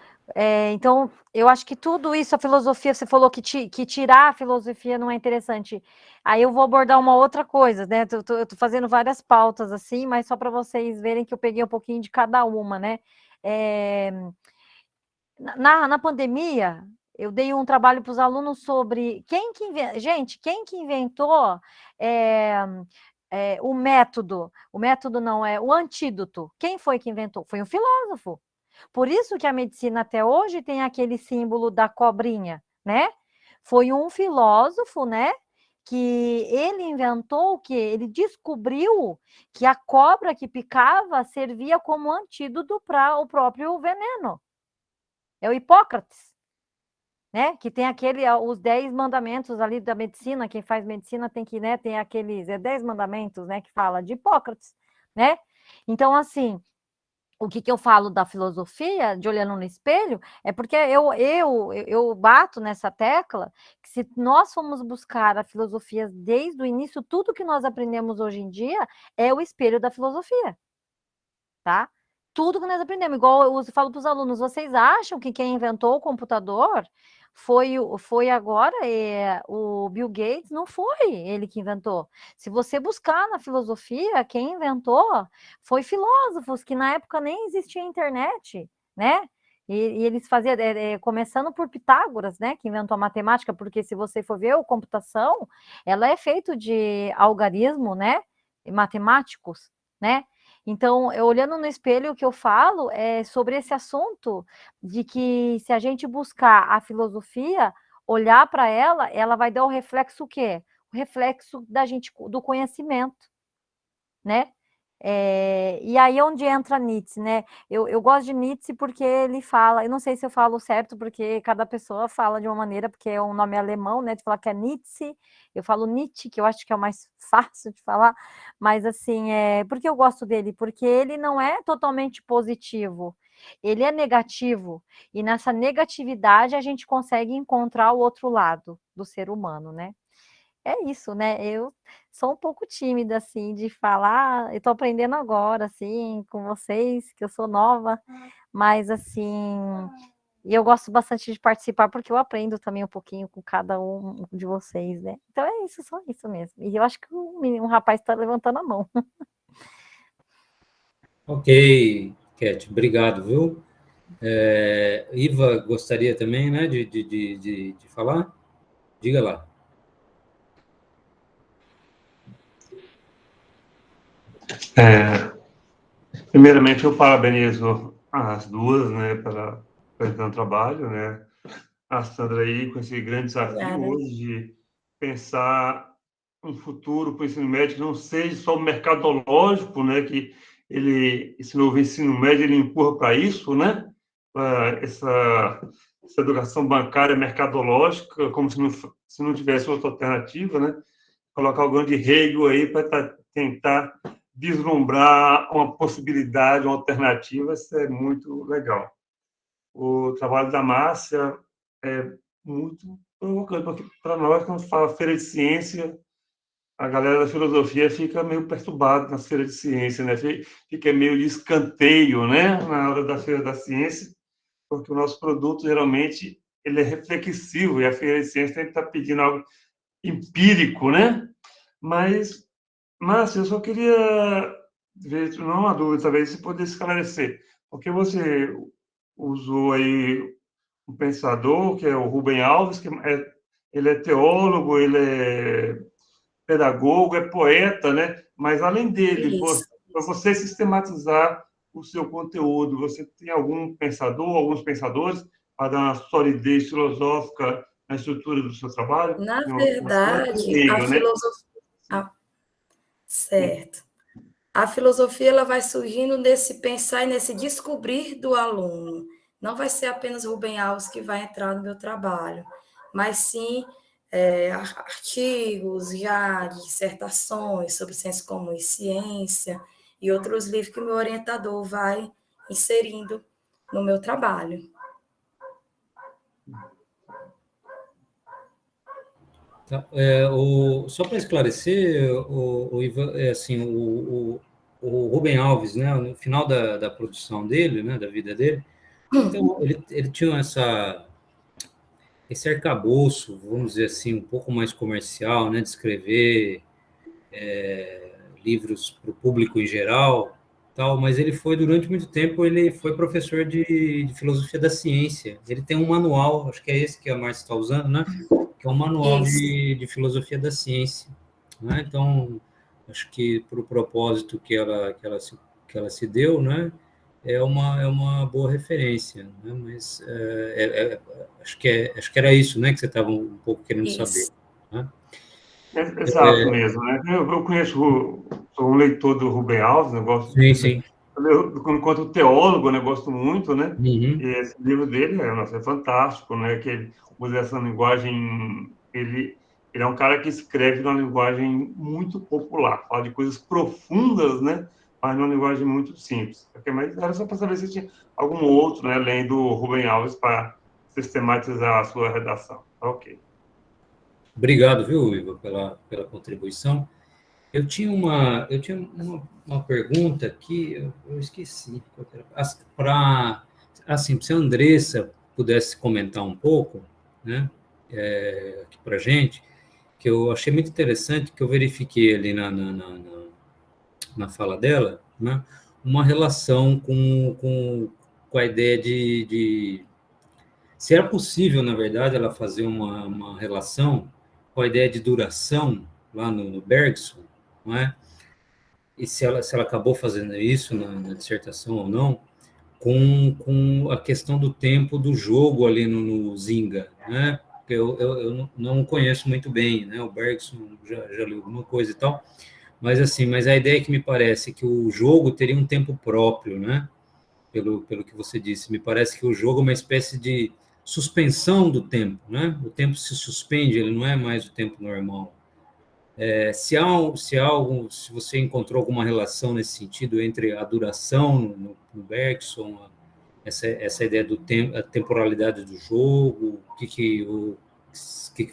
Então, eu acho que tudo isso, a filosofia, você falou que tirar a filosofia não é interessante. Aí eu vou abordar uma outra coisa, né? Eu tô fazendo várias pautas assim, mas só para vocês verem que eu peguei um pouquinho de cada uma, né? Na pandemia, eu dei um trabalho para os alunos sobre quem que inventou o método? O método não é o antídoto. Quem foi que inventou? Foi um filósofo. Por isso que a medicina até hoje tem aquele símbolo da cobrinha, né? Foi um filósofo, né? Que ele inventou que ele descobriu que a cobra que picava servia como antídoto para o próprio veneno. É o Hipócrates, né? Que tem os 10 mandamentos ali da medicina. Quem faz medicina tem que, né? Tem aqueles 10 mandamentos, né? Que fala de Hipócrates, né? Então, assim, o que eu falo da filosofia, de olhando no espelho, é porque eu bato nessa tecla que se nós formos buscar a filosofia desde o início, tudo que nós aprendemos hoje em dia é o espelho da filosofia, tá? tudo que nós aprendemos. Igual eu falo para os alunos, vocês acham que quem inventou o computador foi agora o Bill Gates? Não foi ele que inventou. Se você buscar na filosofia, quem inventou foi filósofos, que na época nem existia internet, né? E eles faziam, começando por Pitágoras, né, que inventou a matemática, porque se você for ver a computação, ela é feita de algarismo, né, matemáticos, né? Então, olhando no espelho, o que eu falo é sobre esse assunto de que se a gente buscar a filosofia, olhar para ela, ela vai dar o reflexo o quê? O reflexo da gente, do conhecimento, né? E aí onde entra Nietzsche, né? Eu gosto de Nietzsche porque ele fala, eu não sei se eu falo certo, porque cada pessoa fala de uma maneira, porque é um nome alemão, né? De falar que é Nietzsche, eu falo Nietzsche, que eu acho que é o mais fácil de falar, mas assim, porque eu gosto dele, porque ele não é totalmente positivo, ele é negativo, e nessa negatividade a gente consegue encontrar o outro lado do ser humano, né? É isso, né? Eu sou um pouco tímida, assim, de falar. Eu tô aprendendo agora, assim, com vocês, que eu sou nova, mas, assim, e eu gosto bastante de participar, porque eu aprendo também um pouquinho com cada um de vocês, né? Então é isso, só isso mesmo. E eu acho que um rapaz está levantando a mão. Ok, Cat, obrigado, viu? Iva gostaria também, né, de falar? Diga lá. Primeiramente, eu parabenizo as duas, né, pela apresentando trabalho, né? A Sandra aí com esse grande desafio Obrigada. hoje de pensar um futuro para o ensino médio que não seja só o mercadológico, né, que esse novo ensino médio ele empurra para isso, né? Essa educação bancária mercadológica, como se não tivesse outra alternativa, né? Colocar o grande Hegel aí para tentar vislumbrar uma possibilidade, uma alternativa, isso é muito legal. O trabalho da Márcia é muito provocante, porque para nós, quando fala feira de ciência, a galera da filosofia fica meio perturbada nas feiras de ciência, né? Fica meio de escanteio, né? Na hora da feira da ciência, porque o nosso produto, geralmente, ele é reflexivo, e a feira de ciência tem que estar pedindo algo empírico, né? Mas, Márcia, eu só queria ver, não uma dúvida, talvez se poder esclarecer, porque você usou aí um pensador, que é o Rubem Alves, ele é teólogo, ele é pedagogo, é poeta, né? Mas, além dele, Isso. para você sistematizar o seu conteúdo, você tem algum pensador, alguns pensadores, para dar uma solidez filosófica na estrutura do seu trabalho? Na Acima do verdade, a Hegel, né? filosofia. Certo. A filosofia ela vai surgindo nesse pensar e nesse descobrir do aluno. Não vai ser apenas Rubem Alves que vai entrar no meu trabalho, mas sim artigos, já dissertações sobre senso comum e ciência, e outros livros que o meu orientador vai inserindo no meu trabalho. Tá, só para esclarecer, o Ivan, assim, o Rubem Alves, né, no final da produção dele, né, da vida dele, então ele tinha esse arcabouço, vamos dizer assim, um pouco mais comercial, né, de escrever livros para o público em geral, tal, mas ele foi, durante muito tempo, ele foi professor de filosofia da ciência. Ele tem um manual, acho que é esse que a Márcia está usando, né? Que é um manual de filosofia da ciência. Né? Então, acho que para o propósito que ela se deu, né? É uma boa referência. Né? Mas acho que era isso, né? Que você estava um pouco querendo saber. Né? Exato mesmo, né? Eu conheço, sou um leitor do Rubem Alves, eu gosto, Sim. enquanto teólogo, né, gosto muito, né? Uhum. E esse livro dele é fantástico, né? Que ele usa essa linguagem, ele é um cara que escreve numa linguagem muito popular, fala de coisas profundas, né? Mas numa linguagem muito simples. Mas era só para saber se tinha algum outro, né, além do Rubem Alves, para sistematizar a sua redação. Ok. Obrigado, viu, Ivo, pela contribuição. Eu tinha uma pergunta aqui, eu esqueci. Para, assim, se a Andressa pudesse comentar um pouco, né, aqui para a gente, que eu achei muito interessante, que eu verifiquei ali na fala dela, né, uma relação com a ideia se era possível, na verdade, ela fazer uma relação com a ideia de duração lá no Bergson, não é? E se ela acabou fazendo isso na dissertação ou não, com a questão do tempo do jogo ali no Zynga, né? Eu não conheço muito bem, né? O Bergson já li alguma coisa e tal, mas assim, mas a ideia que me parece é que o jogo teria um tempo próprio, né? Pelo que você disse, me parece que o jogo é uma espécie de suspensão do tempo, né? O tempo se suspende, ele não é mais o tempo normal. Se você encontrou alguma relação nesse sentido entre a duração no Bergson, essa ideia do tempo, a temporalidade do jogo, o que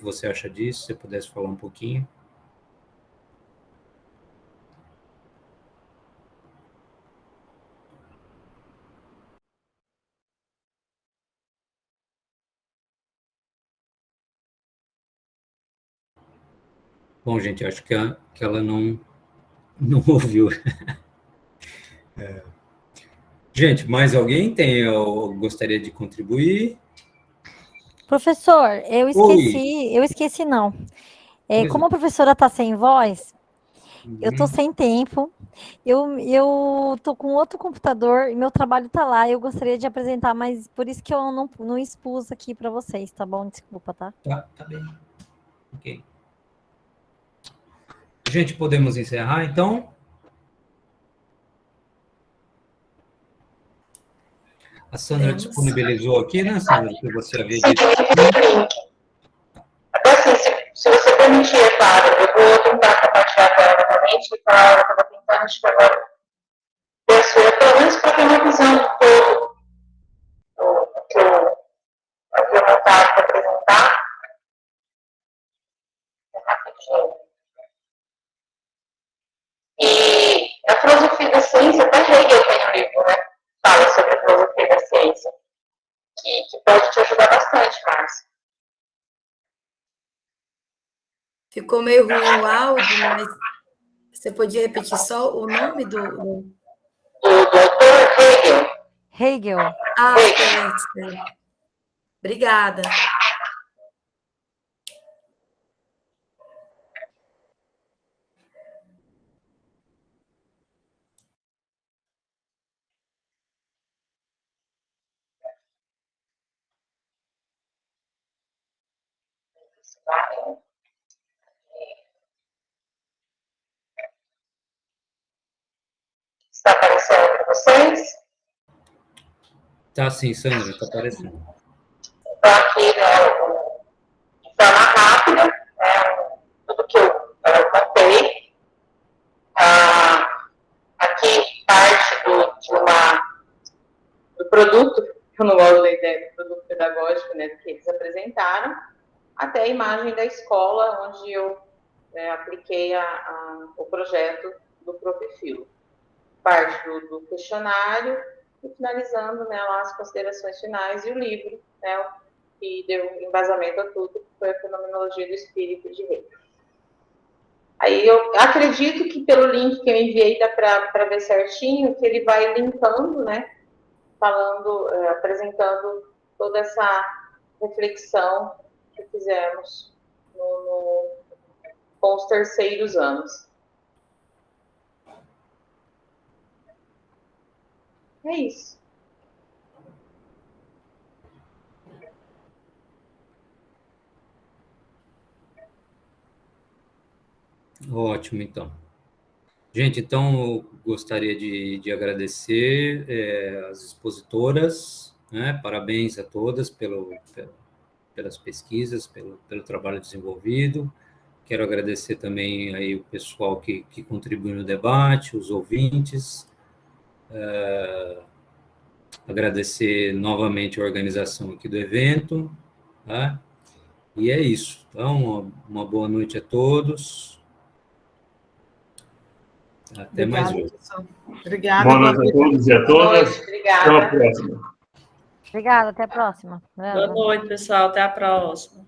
você acha disso? Se você pudesse falar um pouquinho. Bom, gente, acho que ela não ouviu. Gente, mais alguém gostaria de contribuir? Professor, Oi. eu esqueci não. Pois Como não. a professora está sem voz, eu estou Uhum. sem tempo, eu estou com outro computador e meu trabalho está lá. Eu gostaria de apresentar, mas por isso que eu não expus aqui para vocês, tá bom? Desculpa, tá? Tá bem. Ok. Gente, podemos encerrar, então? A Sandra Podemos. disponibilizou aqui, né, Sandra, que você havia Sim, dito. até assim, se você permitir, é claro, eu vou tentar compartilhar a tela novamente, para eu estava tentando, acho que agora, pelo menos para ter uma visão de todo o que eu havia montado para apresentar. Rapidinho. E a filosofia da ciência, até Hegel tem um livro, né? Fala sobre a filosofia da ciência, que pode te ajudar bastante, Márcia. Ficou meio ruim o áudio, mas você podia repetir só o nome do... Do doutor Hegel. Hegel. Ah, certo. Obrigada. Está aparecendo para vocês? Tá sim, Sandra, está aparecendo. Então, aqui, né, de forma rápida, tudo que eu contei. Aqui, parte do produto, eu não gosto da ideia do produto pedagógico, né, que eles apresentaram, até a imagem da escola, onde eu apliquei o projeto do Profifilo. Parte do questionário e finalizando, né, lá as considerações finais e o livro, né, que deu embasamento a tudo, que foi a Fenomenologia do Espírito de Hegel. Aí eu acredito que pelo link que eu enviei dá para ver certinho, que ele vai linkando, né, falando, apresentando toda essa reflexão que fizemos com os terceiros anos. É isso. Ótimo, então. Gente, então, eu gostaria de agradecer as expositoras, né? Parabéns a todas pelas pesquisas, pelo trabalho desenvolvido. Quero agradecer também aí o pessoal que contribuiu no debate, os ouvintes. Agradecer novamente a organização aqui do evento, tá? E é isso. Então, uma boa noite a todos. Até mais hoje. Obrigada. Boa noite a todos e a todas. Obrigada. Até a próxima. Obrigada, até a próxima. Boa noite, pessoal. Até a próxima.